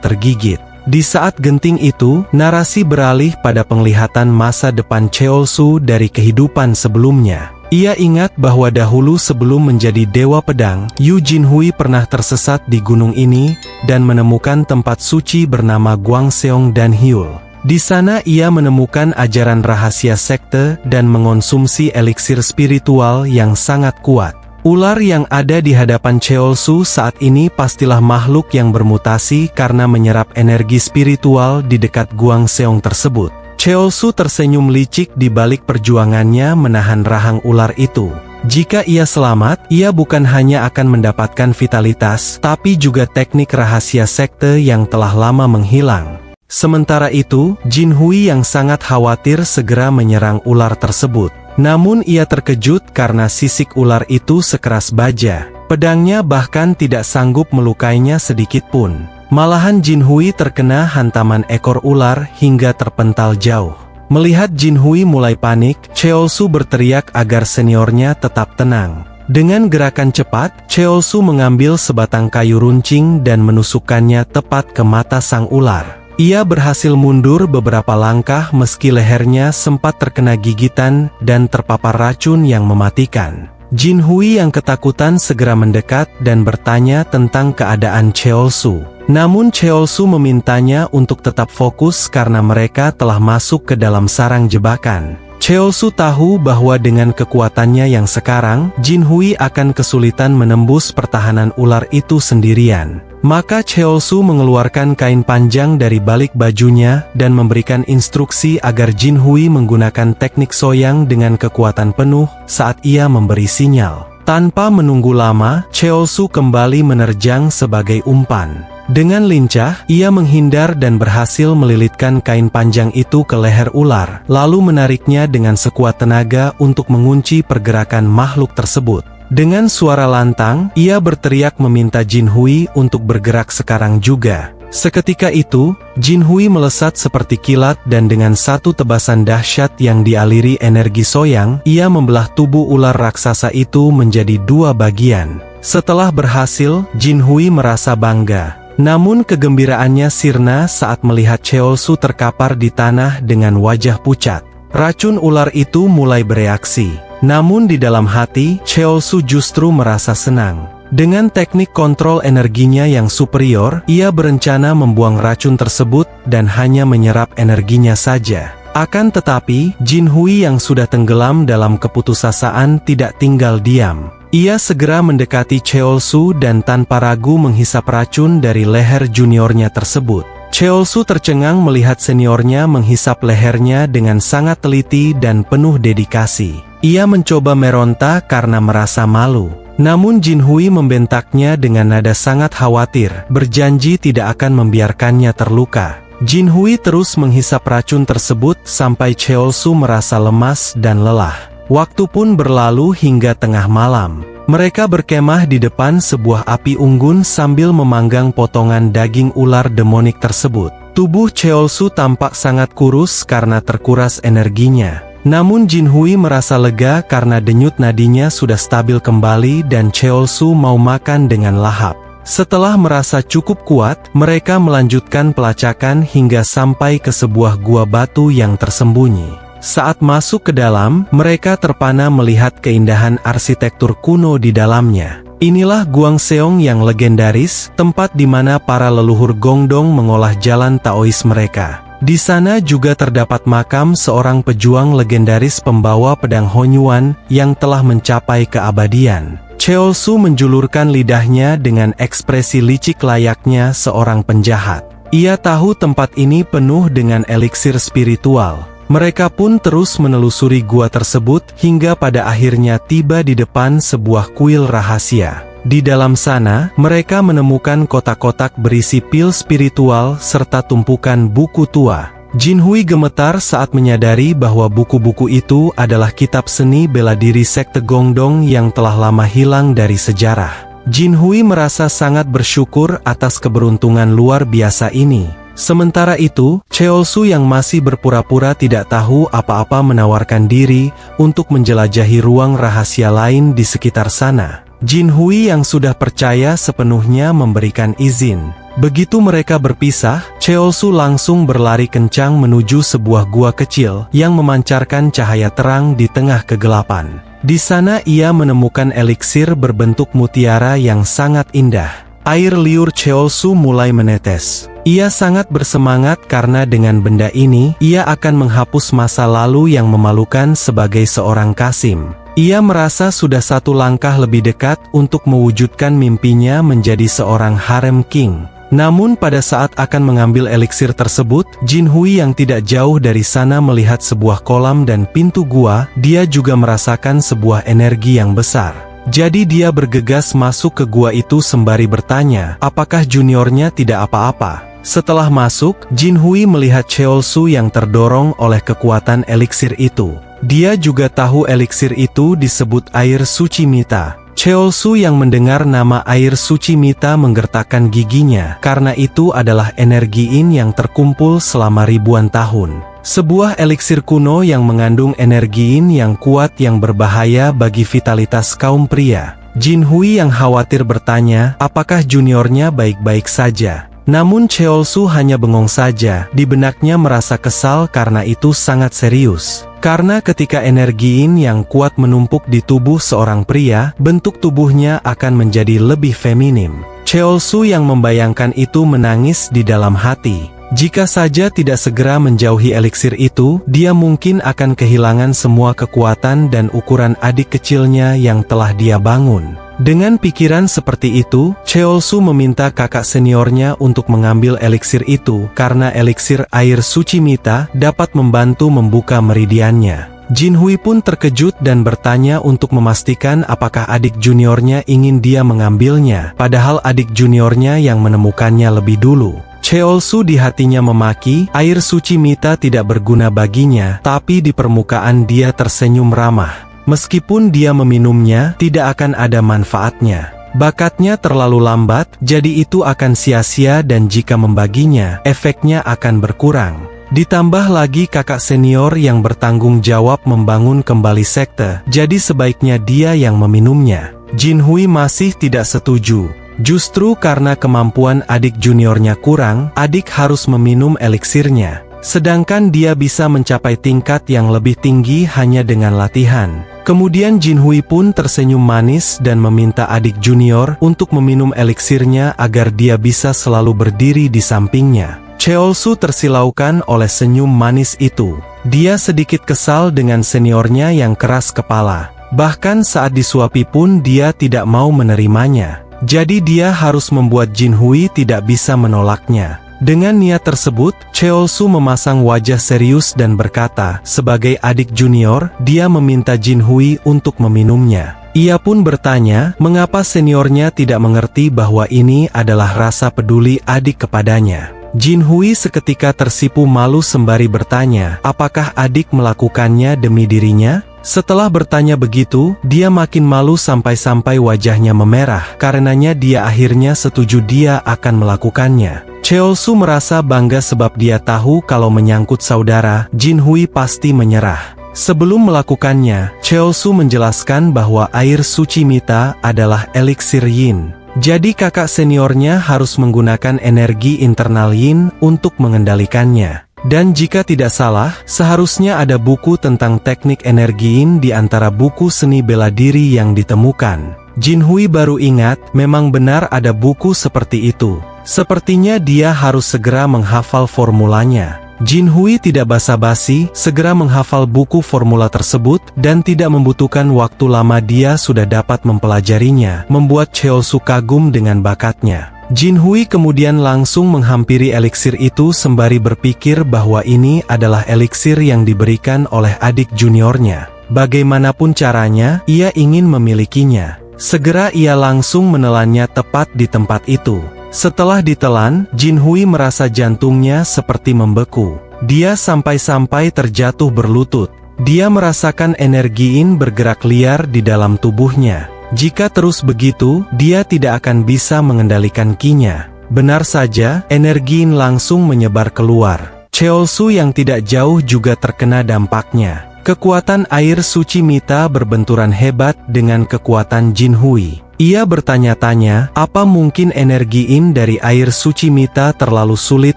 tergigit. Di saat genting itu, narasi beralih pada penglihatan masa depan Cheol-su dari kehidupan sebelumnya. Ia ingat bahwa dahulu sebelum menjadi Dewa Pedang, Yu Jinhui pernah tersesat di gunung ini, dan menemukan tempat suci bernama Gwangseong dan Hyul. Di sana ia menemukan ajaran rahasia sekte dan mengonsumsi eliksir spiritual yang sangat kuat. Ular yang ada di hadapan Cheolsu saat ini pastilah makhluk yang bermutasi karena menyerap energi spiritual di dekat Guang Seong tersebut. Cheolsu tersenyum licik di balik perjuangannya menahan rahang ular itu. Jika ia selamat, ia bukan hanya akan mendapatkan vitalitas, tapi juga teknik rahasia sekte yang telah lama menghilang. Sementara itu, Jin Hui yang sangat khawatir segera menyerang ular tersebut. Namun ia terkejut karena sisik ular itu sekeras baja. Pedangnya bahkan tidak sanggup melukainya sedikit pun. Malahan Jin Hui terkena hantaman ekor ular hingga terpental jauh. Melihat Jin Hui mulai panik, Cheolsu berteriak agar seniornya tetap tenang. Dengan gerakan cepat, Cheolsu mengambil sebatang kayu runcing dan menusukkannya tepat ke mata sang ular. Ia berhasil mundur beberapa langkah meski lehernya sempat terkena gigitan dan terpapar racun yang mematikan. Jin Hui yang ketakutan segera mendekat dan bertanya tentang keadaan Cheolsu. Namun Cheolsu memintanya untuk tetap fokus karena mereka telah masuk ke dalam sarang jebakan. Cheolsu tahu bahwa dengan kekuatannya yang sekarang, Jin Hui akan kesulitan menembus pertahanan ular itu sendirian. Maka Cheolsu mengeluarkan kain panjang dari balik bajunya dan memberikan instruksi agar Jin Hui menggunakan teknik soyang dengan kekuatan penuh saat ia memberi sinyal. Tanpa menunggu lama, Cheolsu kembali menerjang sebagai umpan. Dengan lincah, ia menghindar dan berhasil melilitkan kain panjang itu ke leher ular, lalu menariknya dengan sekuat tenaga untuk mengunci pergerakan makhluk tersebut. Dengan suara lantang, ia berteriak meminta Jin Hui untuk bergerak sekarang juga. Seketika itu, Jin Hui melesat seperti kilat dan dengan satu tebasan dahsyat yang dialiri energi soyang, ia membelah tubuh ular raksasa itu menjadi dua bagian. Setelah berhasil, Jin Hui merasa bangga. Namun kegembiraannya sirna saat melihat Cheolsu terkapar di tanah dengan wajah pucat. Racun ular itu mulai bereaksi. Namun di dalam hati, Cheolsu justru merasa senang. Dengan teknik kontrol energinya yang superior, ia berencana membuang racun tersebut dan hanya menyerap energinya saja. Akan tetapi, Jin Hui yang sudah tenggelam dalam keputusasaan tidak tinggal diam. Ia segera mendekati Cheolsu dan tanpa ragu menghisap racun dari leher juniornya tersebut. Cheolsu tercengang melihat seniornya menghisap lehernya dengan sangat teliti dan penuh dedikasi. Ia mencoba meronta karena merasa malu. Namun Jin Hui membentaknya dengan nada sangat khawatir, berjanji tidak akan membiarkannya terluka. Jin Hui terus menghisap racun tersebut sampai Cheolsu merasa lemas dan lelah. Waktu pun berlalu hingga tengah malam. Mereka berkemah di depan sebuah api unggun sambil memanggang potongan daging ular demonik tersebut. Tubuh Cheolsu tampak sangat kurus karena terkuras energinya. Namun Jin Hui merasa lega karena denyut nadinya sudah stabil kembali dan Cheolsu mau makan dengan lahap. Setelah merasa cukup kuat, mereka melanjutkan pelacakan hingga sampai ke sebuah gua batu yang tersembunyi. Saat masuk ke dalam, mereka terpana melihat keindahan arsitektur kuno di dalamnya. Inilah Guang Seong yang legendaris, tempat di mana para leluhur Gongdong mengolah jalan Taois mereka. Di sana juga terdapat makam seorang pejuang legendaris pembawa pedang Honyuan yang telah mencapai keabadian. Cheolsu menjulurkan lidahnya dengan ekspresi licik layaknya seorang penjahat. Ia tahu tempat ini penuh dengan eliksir spiritual. Mereka pun terus menelusuri gua tersebut hingga pada akhirnya tiba di depan sebuah kuil rahasia. Di dalam sana, mereka menemukan kotak-kotak berisi pil spiritual serta tumpukan buku tua. Jin Hui gemetar saat menyadari bahwa buku-buku itu adalah kitab seni bela diri sekte Gongdong yang telah lama hilang dari sejarah. Jin Hui merasa sangat bersyukur atas keberuntungan luar biasa ini. Sementara itu, Cheolsu yang masih berpura-pura tidak tahu apa-apa menawarkan diri untuk menjelajahi ruang rahasia lain di sekitar sana. Jin Hui yang sudah percaya sepenuhnya memberikan izin. Begitu mereka berpisah, Cheolsu langsung berlari kencang menuju sebuah gua kecil yang memancarkan cahaya terang di tengah kegelapan. Di sana ia menemukan eliksir berbentuk mutiara yang sangat indah. Air liur Cheolsu mulai menetes. Ia sangat bersemangat karena dengan benda ini, ia akan menghapus masa lalu yang memalukan sebagai seorang Qasim. Ia merasa sudah satu langkah lebih dekat untuk mewujudkan mimpinya menjadi seorang harem king. Namun pada saat akan mengambil eliksir tersebut, Jin Hui yang tidak jauh dari sana melihat sebuah kolam dan pintu gua. Dia juga merasakan sebuah energi yang besar. Jadi dia bergegas masuk ke gua itu sembari bertanya, apakah juniornya tidak apa-apa. Setelah masuk, Jin Hui melihat Cheolsu yang terdorong oleh kekuatan eliksir itu. Dia juga tahu eliksir itu disebut air suci Mita. Cheolsu yang mendengar nama air suci Mita menggertakkan giginya, karena itu adalah energi yin yang terkumpul selama ribuan tahun. Sebuah eliksir kuno yang mengandung energi yin yang kuat yang berbahaya bagi vitalitas kaum pria. Jin Hui yang khawatir bertanya, apakah juniornya baik-baik saja? Namun Cheolsu hanya bengong saja, di benaknya merasa kesal karena itu sangat serius. Karena ketika energi yin yang kuat menumpuk di tubuh seorang pria, bentuk tubuhnya akan menjadi lebih feminim. Cheolsu yang membayangkan itu menangis di dalam hati. Jika saja tidak segera menjauhi eliksir itu, dia mungkin akan kehilangan semua kekuatan dan ukuran adik kecilnya yang telah dia bangun. Dengan pikiran seperti itu, Cheolsu meminta kakak seniornya untuk mengambil eliksir itu karena eliksir air suci Mita dapat membantu membuka meridiannya. Jin Hui pun terkejut dan bertanya untuk memastikan apakah adik juniornya ingin dia mengambilnya, padahal adik juniornya yang menemukannya lebih dulu. Cheolsu di hatinya memaki, air suci Mita tidak berguna baginya, tapi di permukaan dia tersenyum ramah. Meskipun dia meminumnya, tidak akan ada manfaatnya. Bakatnya terlalu lambat, jadi itu akan sia-sia dan jika membaginya, efeknya akan berkurang. Ditambah lagi kakak senior yang bertanggung jawab membangun kembali sekte, jadi sebaiknya dia yang meminumnya. Jin Hui masih tidak setuju. Justru karena kemampuan adik juniornya kurang, adik harus meminum eliksirnya. Sedangkan dia bisa mencapai tingkat yang lebih tinggi hanya dengan latihan. Kemudian Jin Hui pun tersenyum manis dan meminta adik junior untuk meminum eliksirnya agar dia bisa selalu berdiri di sampingnya. Cheolsu tersilaukan oleh senyum manis itu. Dia sedikit kesal dengan seniornya yang keras kepala. Bahkan saat disuapi pun dia tidak mau menerimanya. Jadi dia harus membuat Jin Hui tidak bisa menolaknya. Dengan niat tersebut, Cheolsu memasang wajah serius dan berkata, sebagai adik junior, dia meminta Jin Hui untuk meminumnya. Ia pun bertanya, mengapa seniornya tidak mengerti bahwa ini adalah rasa peduli adik kepadanya. Jin Hui seketika tersipu malu sembari bertanya, apakah adik melakukannya demi dirinya? Setelah bertanya begitu, dia makin malu sampai-sampai wajahnya memerah, karenanya dia akhirnya setuju dia akan melakukannya. Cheolsu merasa bangga sebab dia tahu kalau menyangkut saudara, Jin Hui pasti menyerah. Sebelum melakukannya, Cheolsu menjelaskan bahwa air suci Mita adalah eliksir yin. Jadi kakak seniornya harus menggunakan energi internal yin untuk mengendalikannya. Dan jika tidak salah, seharusnya ada buku tentang teknik energi yin di antara buku seni bela diri yang ditemukan. Jin Hui baru ingat, memang benar ada buku seperti itu. Sepertinya dia harus segera menghafal formulanya. Jin Hui tidak basa-basi, segera menghafal buku formula tersebut, dan tidak membutuhkan waktu lama dia sudah dapat mempelajarinya, membuat Cheolsu kagum dengan bakatnya. Jin Hui kemudian langsung menghampiri eliksir itu sembari berpikir bahwa ini adalah eliksir yang diberikan oleh adik juniornya. Bagaimanapun caranya, ia ingin memilikinya. Segera ia langsung menelannya tepat di tempat itu. Setelah ditelan, Jin Hui merasa jantungnya seperti membeku. Dia sampai-sampai terjatuh berlutut. Dia merasakan energi yin bergerak liar di dalam tubuhnya. Jika terus begitu, dia tidak akan bisa mengendalikan Qi-nya. Benar saja, energi yin langsung menyebar keluar. Cheolsu yang tidak jauh juga terkena dampaknya. Kekuatan air suci Mita berbenturan hebat dengan kekuatan Jin Hui. Ia bertanya-tanya, apa mungkin energi yin dari air suci Mita terlalu sulit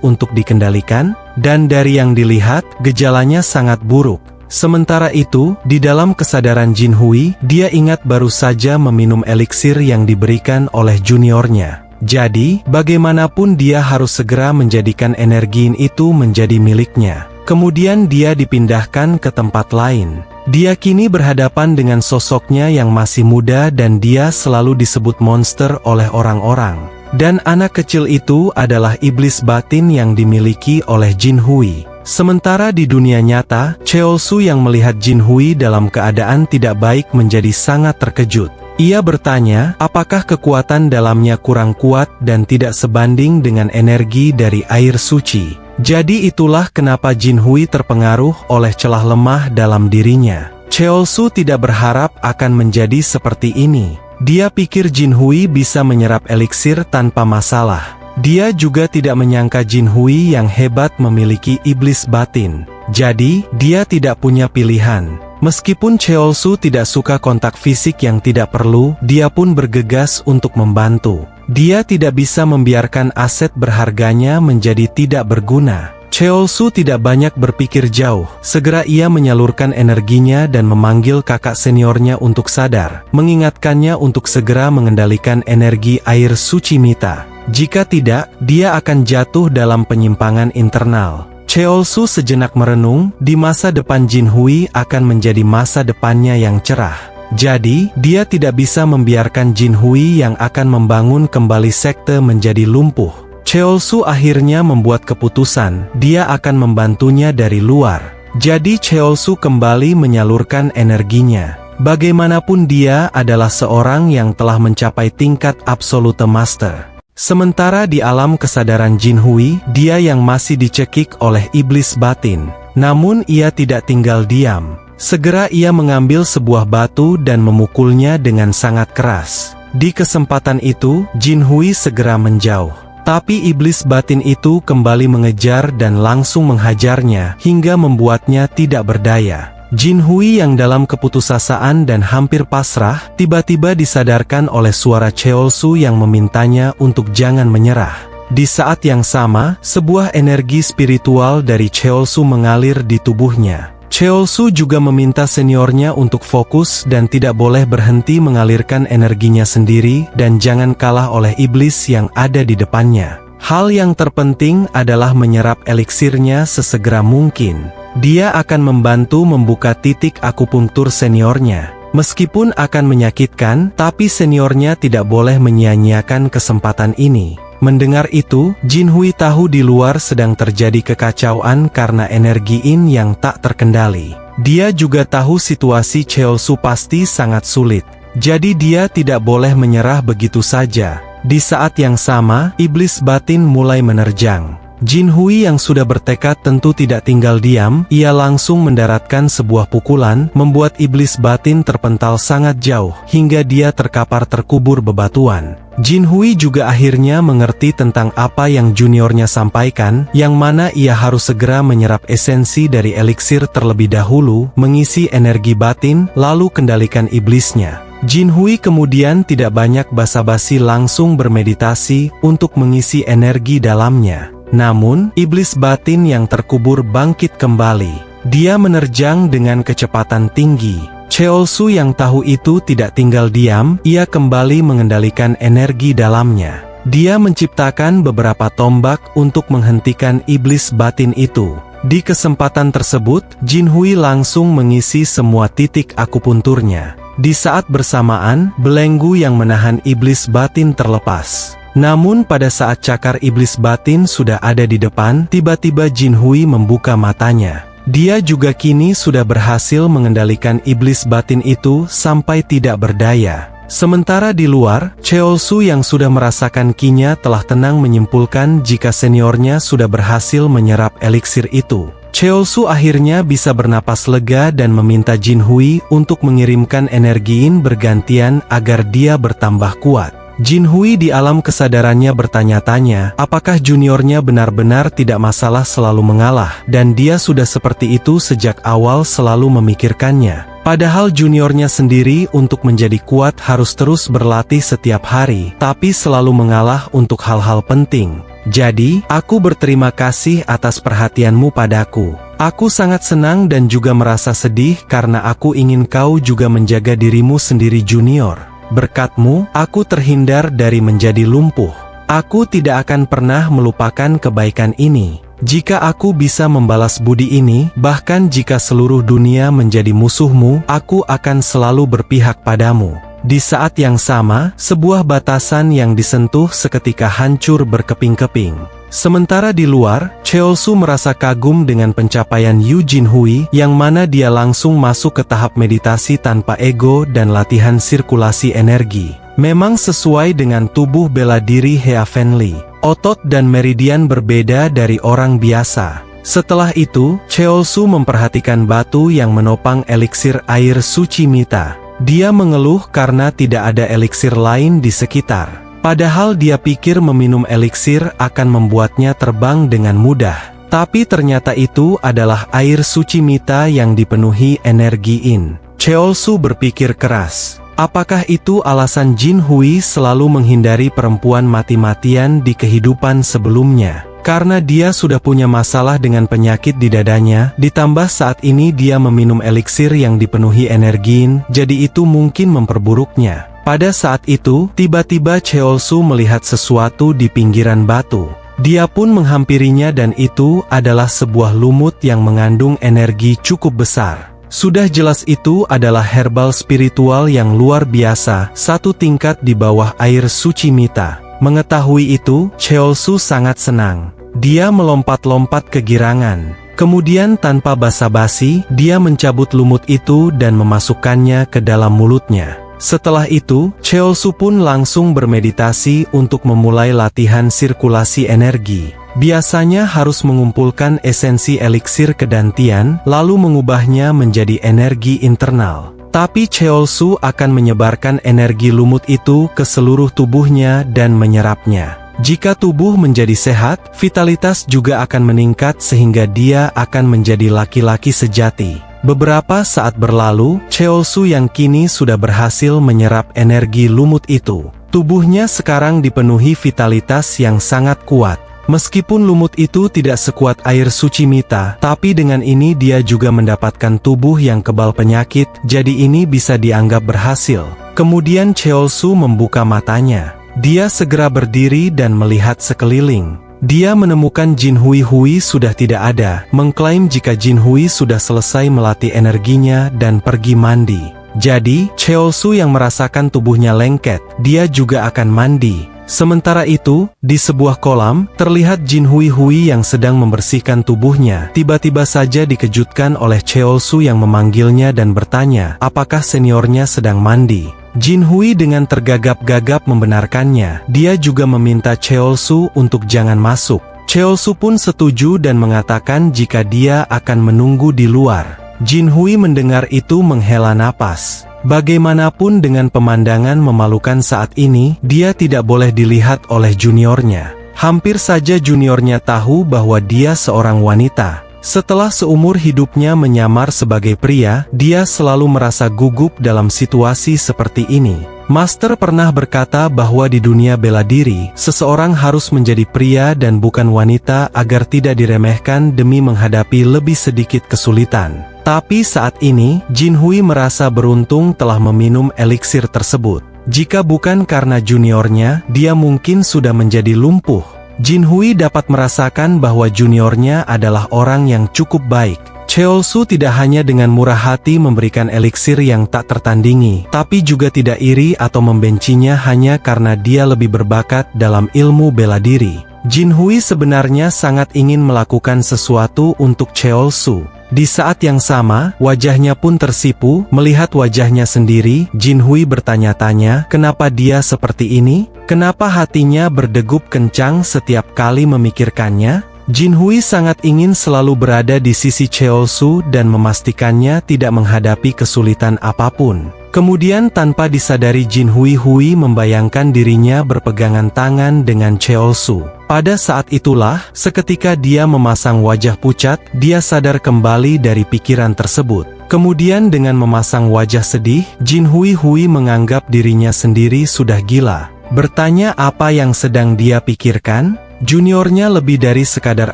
untuk dikendalikan? Dan dari yang dilihat, gejalanya sangat buruk. Sementara itu, di dalam kesadaran Jin Hui, dia ingat baru saja meminum eliksir yang diberikan oleh juniornya. Jadi, bagaimanapun dia harus segera menjadikan energi yin itu menjadi miliknya. Kemudian dia dipindahkan ke tempat lain. Dia kini berhadapan dengan sosoknya yang masih muda dan dia selalu disebut monster oleh orang-orang. Dan anak kecil itu adalah iblis batin yang dimiliki oleh Jin Hui. Sementara di dunia nyata, Cheolsu yang melihat Jin Hui dalam keadaan tidak baik menjadi sangat terkejut. Ia bertanya, apakah kekuatan dalamnya kurang kuat dan tidak sebanding dengan energi dari air suci. Jadi itulah kenapa Jin Hui terpengaruh oleh celah lemah dalam dirinya. Cheolsu tidak berharap akan menjadi seperti ini. Dia pikir Jin Hui bisa menyerap eliksir tanpa masalah. Dia juga tidak menyangka Jin Hui yang hebat memiliki iblis batin. Jadi, dia tidak punya pilihan. Meskipun Cheolsu tidak suka kontak fisik yang tidak perlu, dia pun bergegas untuk membantu. Dia tidak bisa membiarkan aset berharganya menjadi tidak berguna. Cheolsu tidak banyak berpikir jauh. Segera ia menyalurkan energinya dan memanggil kakak seniornya untuk sadar, mengingatkannya untuk segera mengendalikan energi air suci Mita. Jika tidak, dia akan jatuh dalam penyimpangan internal. Cheolsu sejenak merenung, di masa depan Jin Hui akan menjadi masa depannya yang cerah. Jadi, dia tidak bisa membiarkan Jin Hui yang akan membangun kembali sekte menjadi lumpuh. Cheolsu akhirnya membuat keputusan, dia akan membantunya dari luar. Jadi Cheolsu kembali menyalurkan energinya. Bagaimanapun dia adalah seorang yang telah mencapai tingkat Absolute Master. Sementara di alam kesadaran Jin Hui, dia yang masih dicekik oleh iblis batin. Namun ia tidak tinggal diam. Segera ia mengambil sebuah batu dan memukulnya dengan sangat keras. Di kesempatan itu, Jin Hui segera menjauh. Tapi iblis batin itu kembali mengejar dan langsung menghajarnya, hingga membuatnya tidak berdaya. Jin Hui yang dalam keputusasaan dan hampir pasrah, tiba-tiba disadarkan oleh suara Cheolsu yang memintanya untuk jangan menyerah. Di saat yang sama, sebuah energi spiritual dari Cheolsu mengalir di tubuhnya. Cheolsu juga meminta seniornya untuk fokus dan tidak boleh berhenti mengalirkan energinya sendiri dan jangan kalah oleh iblis yang ada di depannya. Hal yang terpenting adalah menyerap eliksirnya sesegera mungkin. Dia akan membantu membuka titik akupunktur seniornya. Meskipun akan menyakitkan, tapi seniornya tidak boleh menyia-nyiakan kesempatan ini. Mendengar itu, Jin Hui tahu di luar sedang terjadi kekacauan karena energi Yin yang tak terkendali. Dia juga tahu situasi Cheolsu pasti sangat sulit. Jadi dia tidak boleh menyerah begitu saja. Di saat yang sama, iblis batin mulai menerjang. Jin Hui yang sudah bertekad tentu tidak tinggal diam, ia langsung mendaratkan sebuah pukulan, membuat iblis batin terpental sangat jauh, hingga dia terkapar terkubur bebatuan. Jin Hui juga akhirnya mengerti tentang apa yang juniornya sampaikan, yang mana ia harus segera menyerap esensi dari eliksir terlebih dahulu, mengisi energi batin, lalu kendalikan iblisnya. Jin Hui kemudian tidak banyak basa-basi langsung bermeditasi untuk mengisi energi dalamnya. Namun, iblis batin yang terkubur bangkit kembali. Dia menerjang dengan kecepatan tinggi. Cheolsu yang tahu itu tidak tinggal diam, ia kembali mengendalikan energi dalamnya. Dia menciptakan beberapa tombak untuk menghentikan iblis batin itu. Di kesempatan tersebut, Jin Hui langsung mengisi semua titik akupunturnya. Di saat bersamaan, belenggu yang menahan iblis batin terlepas. Namun pada saat cakar iblis batin sudah ada di depan, tiba-tiba Jin Hui membuka matanya. Dia juga kini sudah berhasil mengendalikan iblis batin itu sampai tidak berdaya. Sementara di luar, Cheolsu yang sudah merasakan kinya telah tenang menyimpulkan jika seniornya sudah berhasil menyerap eliksir itu. Cheolsu akhirnya bisa bernapas lega dan meminta Jin Hui untuk mengirimkan energi Yin bergantian agar dia bertambah kuat. Jin Hui di alam kesadarannya bertanya-tanya, apakah juniornya benar-benar tidak masalah selalu mengalah, dan dia sudah seperti itu sejak awal selalu memikirkannya. Padahal juniornya sendiri untuk menjadi kuat harus terus berlatih setiap hari, tapi selalu mengalah untuk hal-hal penting. Jadi, aku berterima kasih atas perhatianmu padaku. Aku sangat senang dan juga merasa sedih karena aku ingin kau juga menjaga dirimu sendiri junior. Berkatmu, aku terhindar dari menjadi lumpuh. Aku tidak akan pernah melupakan kebaikan ini. Jika aku bisa membalas budi ini, bahkan jika seluruh dunia menjadi musuhmu, aku akan selalu berpihak padamu." Di saat yang sama, sebuah batasan yang disentuh seketika hancur berkeping-keping. Sementara di luar, Cheolsu merasa kagum dengan pencapaian Yu Jinhui, yang mana dia langsung masuk ke tahap meditasi tanpa ego dan latihan sirkulasi energi. Memang sesuai dengan tubuh bela diri Heavenly. Otot dan meridian berbeda dari orang biasa. Setelah itu, Cheolsu memperhatikan batu yang menopang eliksir air suci Mita. Dia mengeluh karena tidak ada eliksir lain di sekitar. Padahal dia pikir meminum eliksir akan membuatnya terbang dengan mudah. Tapi ternyata itu adalah air suci Mita yang dipenuhi energi Yin. Cheolsu berpikir keras. Apakah itu alasan Jinhui selalu menghindari perempuan mati-matian di kehidupan sebelumnya? Karena dia sudah punya masalah dengan penyakit di dadanya, ditambah saat ini dia meminum eliksir yang dipenuhi energi Yin, jadi itu mungkin memperburuknya. Pada saat itu, tiba-tiba Cheolsu melihat sesuatu di pinggiran batu. Dia pun menghampirinya dan itu adalah sebuah lumut yang mengandung energi cukup besar. Sudah jelas itu adalah herbal spiritual yang luar biasa, satu tingkat di bawah air suci Mita. Mengetahui itu, Cheolsu sangat senang. Dia melompat-lompat kegirangan. Kemudian tanpa basa-basi, dia mencabut lumut itu dan memasukkannya ke dalam mulutnya. Setelah itu, Cheolsu pun langsung bermeditasi untuk memulai latihan sirkulasi energi. Biasanya harus mengumpulkan esensi eliksir kedantian, lalu mengubahnya menjadi energi internal. Tapi Cheolsu akan menyebarkan energi lumut itu ke seluruh tubuhnya dan menyerapnya. Jika tubuh menjadi sehat, vitalitas juga akan meningkat sehingga dia akan menjadi laki-laki sejati. Beberapa saat berlalu, Cheolsu yang kini sudah berhasil menyerap energi lumut itu. Tubuhnya sekarang dipenuhi vitalitas yang sangat kuat. Meskipun lumut itu tidak sekuat air suci Mita, tapi dengan ini dia juga mendapatkan tubuh yang kebal penyakit, jadi ini bisa dianggap berhasil. Kemudian Cheolsu membuka matanya. Dia segera berdiri dan melihat sekeliling. Dia menemukan Jinhui sudah tidak ada, mengklaim jika Jinhui sudah selesai melatih energinya dan pergi mandi. Jadi, Cheolsu yang merasakan tubuhnya lengket, dia juga akan mandi. Sementara itu, di sebuah kolam, terlihat Jinhui yang sedang membersihkan tubuhnya. Tiba-tiba saja dikejutkan oleh Cheolsu yang memanggilnya dan bertanya, apakah seniornya sedang mandi. Jinhui dengan tergagap-gagap membenarkannya. Dia juga meminta Cheolsu untuk jangan masuk. Cheolsu pun setuju dan mengatakan jika dia akan menunggu di luar. Jinhui mendengar itu menghela napas. Bagaimanapun dengan pemandangan memalukan saat ini, dia tidak boleh dilihat oleh juniornya. Hampir saja juniornya tahu bahwa dia seorang wanita. Setelah seumur hidupnya menyamar sebagai pria, dia selalu merasa gugup dalam situasi seperti ini. Master pernah berkata bahwa di dunia bela diri, seseorang harus menjadi pria dan bukan wanita agar tidak diremehkan demi menghadapi lebih sedikit kesulitan. Tapi saat ini, Jinhui merasa beruntung telah meminum eliksir tersebut. Jika bukan karena juniornya, dia mungkin sudah menjadi lumpuh. Jinhui dapat merasakan bahwa juniornya adalah orang yang cukup baik. Cheolsu tidak hanya dengan murah hati memberikan eliksir yang tak tertandingi, tapi juga tidak iri atau membencinya hanya karena dia lebih berbakat dalam ilmu bela diri. Jinhui sebenarnya sangat ingin melakukan sesuatu untuk Cheolsu. Di saat yang sama, wajahnya pun tersipu. Melihat wajahnya sendiri, Jinhui bertanya-tanya, kenapa dia seperti ini? Kenapa hatinya berdegup kencang setiap kali memikirkannya? Jinhui sangat ingin selalu berada di sisi Cheolsu dan memastikannya tidak menghadapi kesulitan apapun. Kemudian tanpa disadari Jinhui membayangkan dirinya berpegangan tangan dengan Cheolsu. Pada saat itulah, seketika dia memasang wajah pucat, dia sadar kembali dari pikiran tersebut. Kemudian dengan memasang wajah sedih, Jinhui menganggap dirinya sendiri sudah gila. Bertanya apa yang sedang dia pikirkan? Juniornya lebih dari sekadar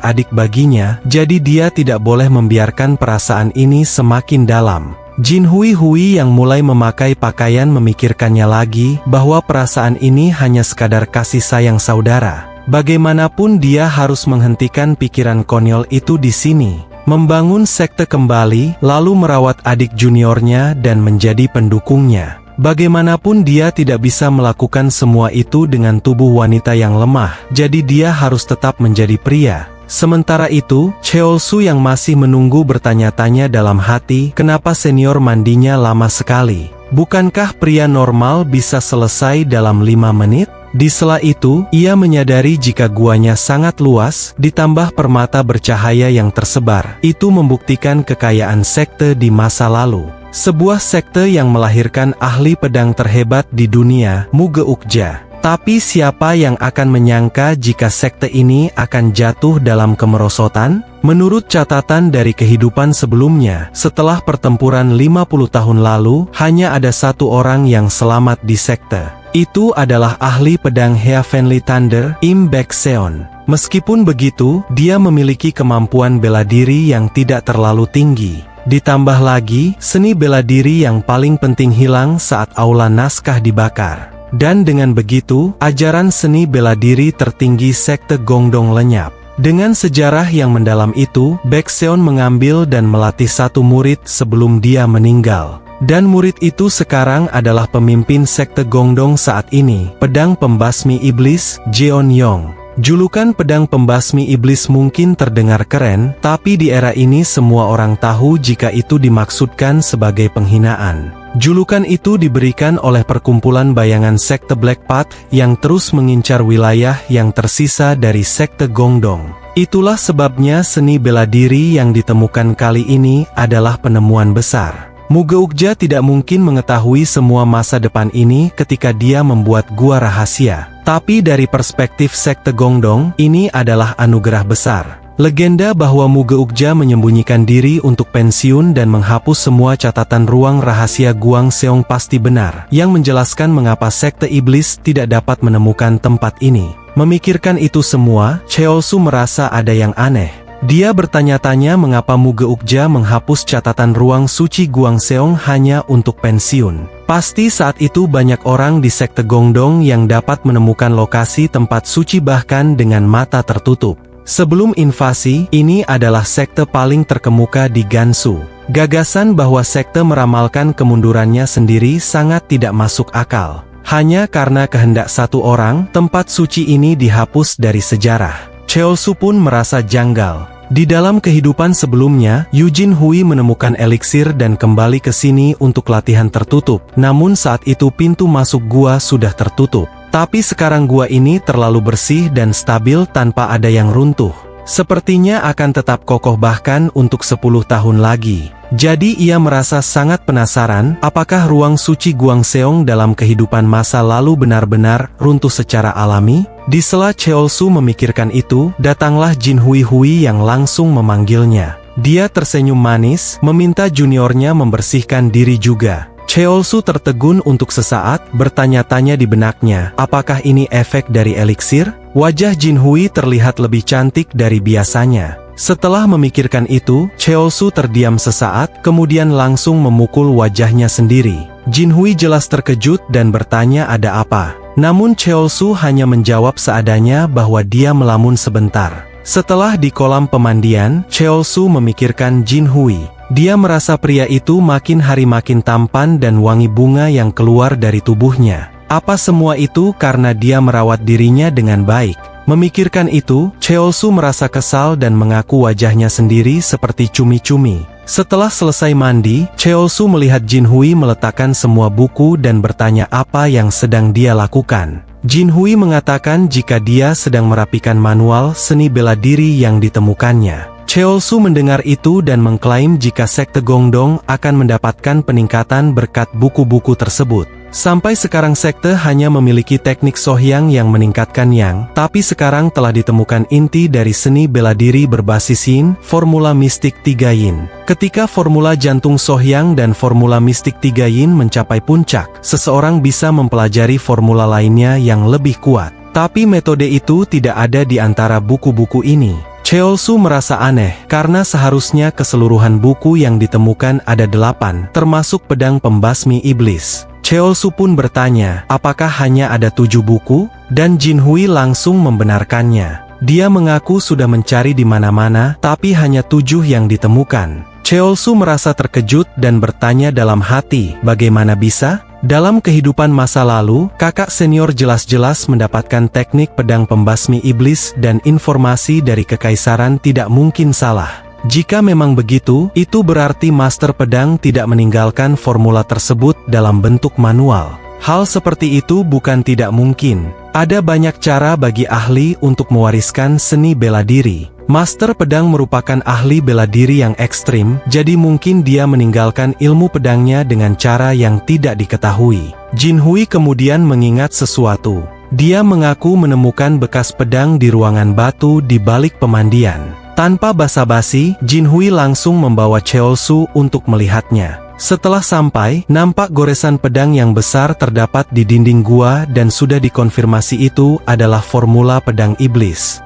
adik baginya, jadi dia tidak boleh membiarkan perasaan ini semakin dalam. Jinhui yang mulai memakai pakaian memikirkannya lagi bahwa perasaan ini hanya sekadar kasih sayang saudara. Bagaimanapun dia harus menghentikan pikiran konyol itu di sini. Membangun sekte kembali, lalu merawat adik juniornya dan menjadi pendukungnya. Bagaimanapun dia tidak bisa melakukan semua itu dengan tubuh wanita yang lemah, jadi dia harus tetap menjadi pria. Sementara itu, Cheolsu yang masih menunggu bertanya-tanya dalam hati, kenapa senior mandinya lama sekali? Bukankah pria normal bisa selesai dalam 5 menit? Di sela itu, ia menyadari jika guanya sangat luas, ditambah permata bercahaya yang tersebar. Itu membuktikan kekayaan sekte di masa lalu. Sebuah sekte yang melahirkan ahli pedang terhebat di dunia, Muge Uqja. Tapi siapa yang akan menyangka jika sekte ini akan jatuh dalam kemerosotan? Menurut catatan dari kehidupan sebelumnya, setelah pertempuran 50 tahun lalu, hanya ada satu orang yang selamat di sekte. Itu adalah ahli pedang Heavenly Thunder, Im Baekseon. Meskipun begitu, dia memiliki kemampuan bela diri yang tidak terlalu tinggi. Ditambah lagi, seni bela diri yang paling penting hilang saat aula naskah dibakar. Dan dengan begitu, ajaran seni bela diri tertinggi sekte Gongdong lenyap. Dengan sejarah yang mendalam itu, Baekseon mengambil dan melatih satu murid sebelum dia meninggal. Dan murid itu sekarang adalah pemimpin sekte Gongdong saat ini, pedang pembasmi iblis, Jeon Yong. Julukan pedang pembasmi iblis mungkin terdengar keren, tapi di era ini semua orang tahu jika itu dimaksudkan sebagai penghinaan. Julukan itu diberikan oleh perkumpulan bayangan sekte Black Path yang terus mengincar wilayah yang tersisa dari sekte Gongdong. Itulah sebabnya seni bela diri yang ditemukan kali ini adalah penemuan besar. Muge Uqja tidak mungkin mengetahui semua masa depan ini ketika dia membuat gua rahasia. Tapi dari perspektif sekte Gongdong, ini adalah anugerah besar. Legenda bahwa Muge Uqja menyembunyikan diri untuk pensiun dan menghapus semua catatan ruang rahasia Guang Seong pasti benar, yang menjelaskan mengapa sekte iblis tidak dapat menemukan tempat ini. Memikirkan itu semua, Cheolsu merasa ada yang aneh. Dia bertanya-tanya mengapa Muge Uqja menghapus catatan ruang suci Guang Seong hanya untuk pensiun. Pasti saat itu banyak orang di sekte Gongdong yang dapat menemukan lokasi tempat suci bahkan dengan mata tertutup. Sebelum invasi, ini adalah sekte paling terkemuka di Gansu. Gagasan bahwa sekte meramalkan kemundurannya sendiri sangat tidak masuk akal. Hanya karena kehendak satu orang, tempat suci ini dihapus dari sejarah. Cheolsu pun merasa janggal. Di dalam kehidupan sebelumnya, Eugene Hui menemukan eliksir dan kembali ke sini untuk latihan tertutup. Namun saat itu pintu masuk gua sudah tertutup. Tapi sekarang gua ini terlalu bersih dan stabil tanpa ada yang runtuh. Sepertinya akan tetap kokoh bahkan untuk 10 tahun lagi. Jadi ia merasa sangat penasaran, apakah ruang suci Guang Seong dalam kehidupan masa lalu benar-benar runtuh secara alami? Di sela Cheolsu memikirkan itu, datanglah Jin Hui yang langsung memanggilnya. Dia tersenyum manis, meminta juniornya membersihkan diri juga. Cheolsu tertegun untuk sesaat, bertanya-tanya di benaknya, apakah ini efek dari eliksir? Wajah Jin Hui terlihat lebih cantik dari biasanya. Setelah memikirkan itu, Cheolsu terdiam sesaat, kemudian langsung memukul wajahnya sendiri. Jin Hui jelas terkejut dan bertanya ada apa. Namun Cheolsu hanya menjawab seadanya bahwa dia melamun sebentar. Setelah di kolam pemandian, Cheolsu memikirkan Jin Hui. Dia merasa pria itu makin hari makin tampan dan wangi bunga yang keluar dari tubuhnya. Apa semua itu karena dia merawat dirinya dengan baik? Memikirkan itu, Cheolsu merasa kesal dan mengaku wajahnya sendiri seperti cumi-cumi. Setelah selesai mandi, Cheolsu melihat Jin Hui meletakkan semua buku dan bertanya apa yang sedang dia lakukan. Jin Hui mengatakan jika dia sedang merapikan manual seni bela diri yang ditemukannya. Cheolsu mendengar itu dan mengklaim jika sekte Gongdong akan mendapatkan peningkatan berkat buku-buku tersebut. Sampai sekarang sekte hanya memiliki teknik Sohyang yang meningkatkan Yang, tapi sekarang telah ditemukan inti dari seni bela diri berbasis Yin, formula mistik 3 Yin. Ketika formula jantung Sohyang dan formula mistik 3 Yin mencapai puncak, seseorang bisa mempelajari formula lainnya yang lebih kuat. Tapi metode itu tidak ada di antara buku-buku ini. Cheolsu merasa aneh, karena seharusnya keseluruhan buku yang ditemukan ada 8, termasuk pedang pembasmi iblis. Cheolsu pun bertanya, apakah hanya ada 7 buku? Dan Jinhui langsung membenarkannya. Dia mengaku sudah mencari di mana-mana, tapi hanya 7 yang ditemukan. Cheolsu merasa terkejut dan bertanya dalam hati, bagaimana bisa? Dalam kehidupan masa lalu, kakak senior jelas-jelas mendapatkan teknik pedang pembasmi iblis dan informasi dari kekaisaran tidak mungkin salah. Jika memang begitu, itu berarti master pedang tidak meninggalkan formula tersebut dalam bentuk manual. Hal seperti itu bukan tidak mungkin. Ada banyak cara bagi ahli untuk mewariskan seni bela diri. Master pedang merupakan ahli bela diri yang ekstrim, jadi mungkin dia meninggalkan ilmu pedangnya dengan cara yang tidak diketahui. Jinhui kemudian mengingat sesuatu. Dia mengaku menemukan bekas pedang di ruangan batu di balik pemandian. Tanpa basa-basi, Jinhui langsung membawa Cheolsu untuk melihatnya. Setelah sampai, nampak goresan pedang yang besar terdapat di dinding gua dan sudah dikonfirmasi itu adalah formula pedang iblis.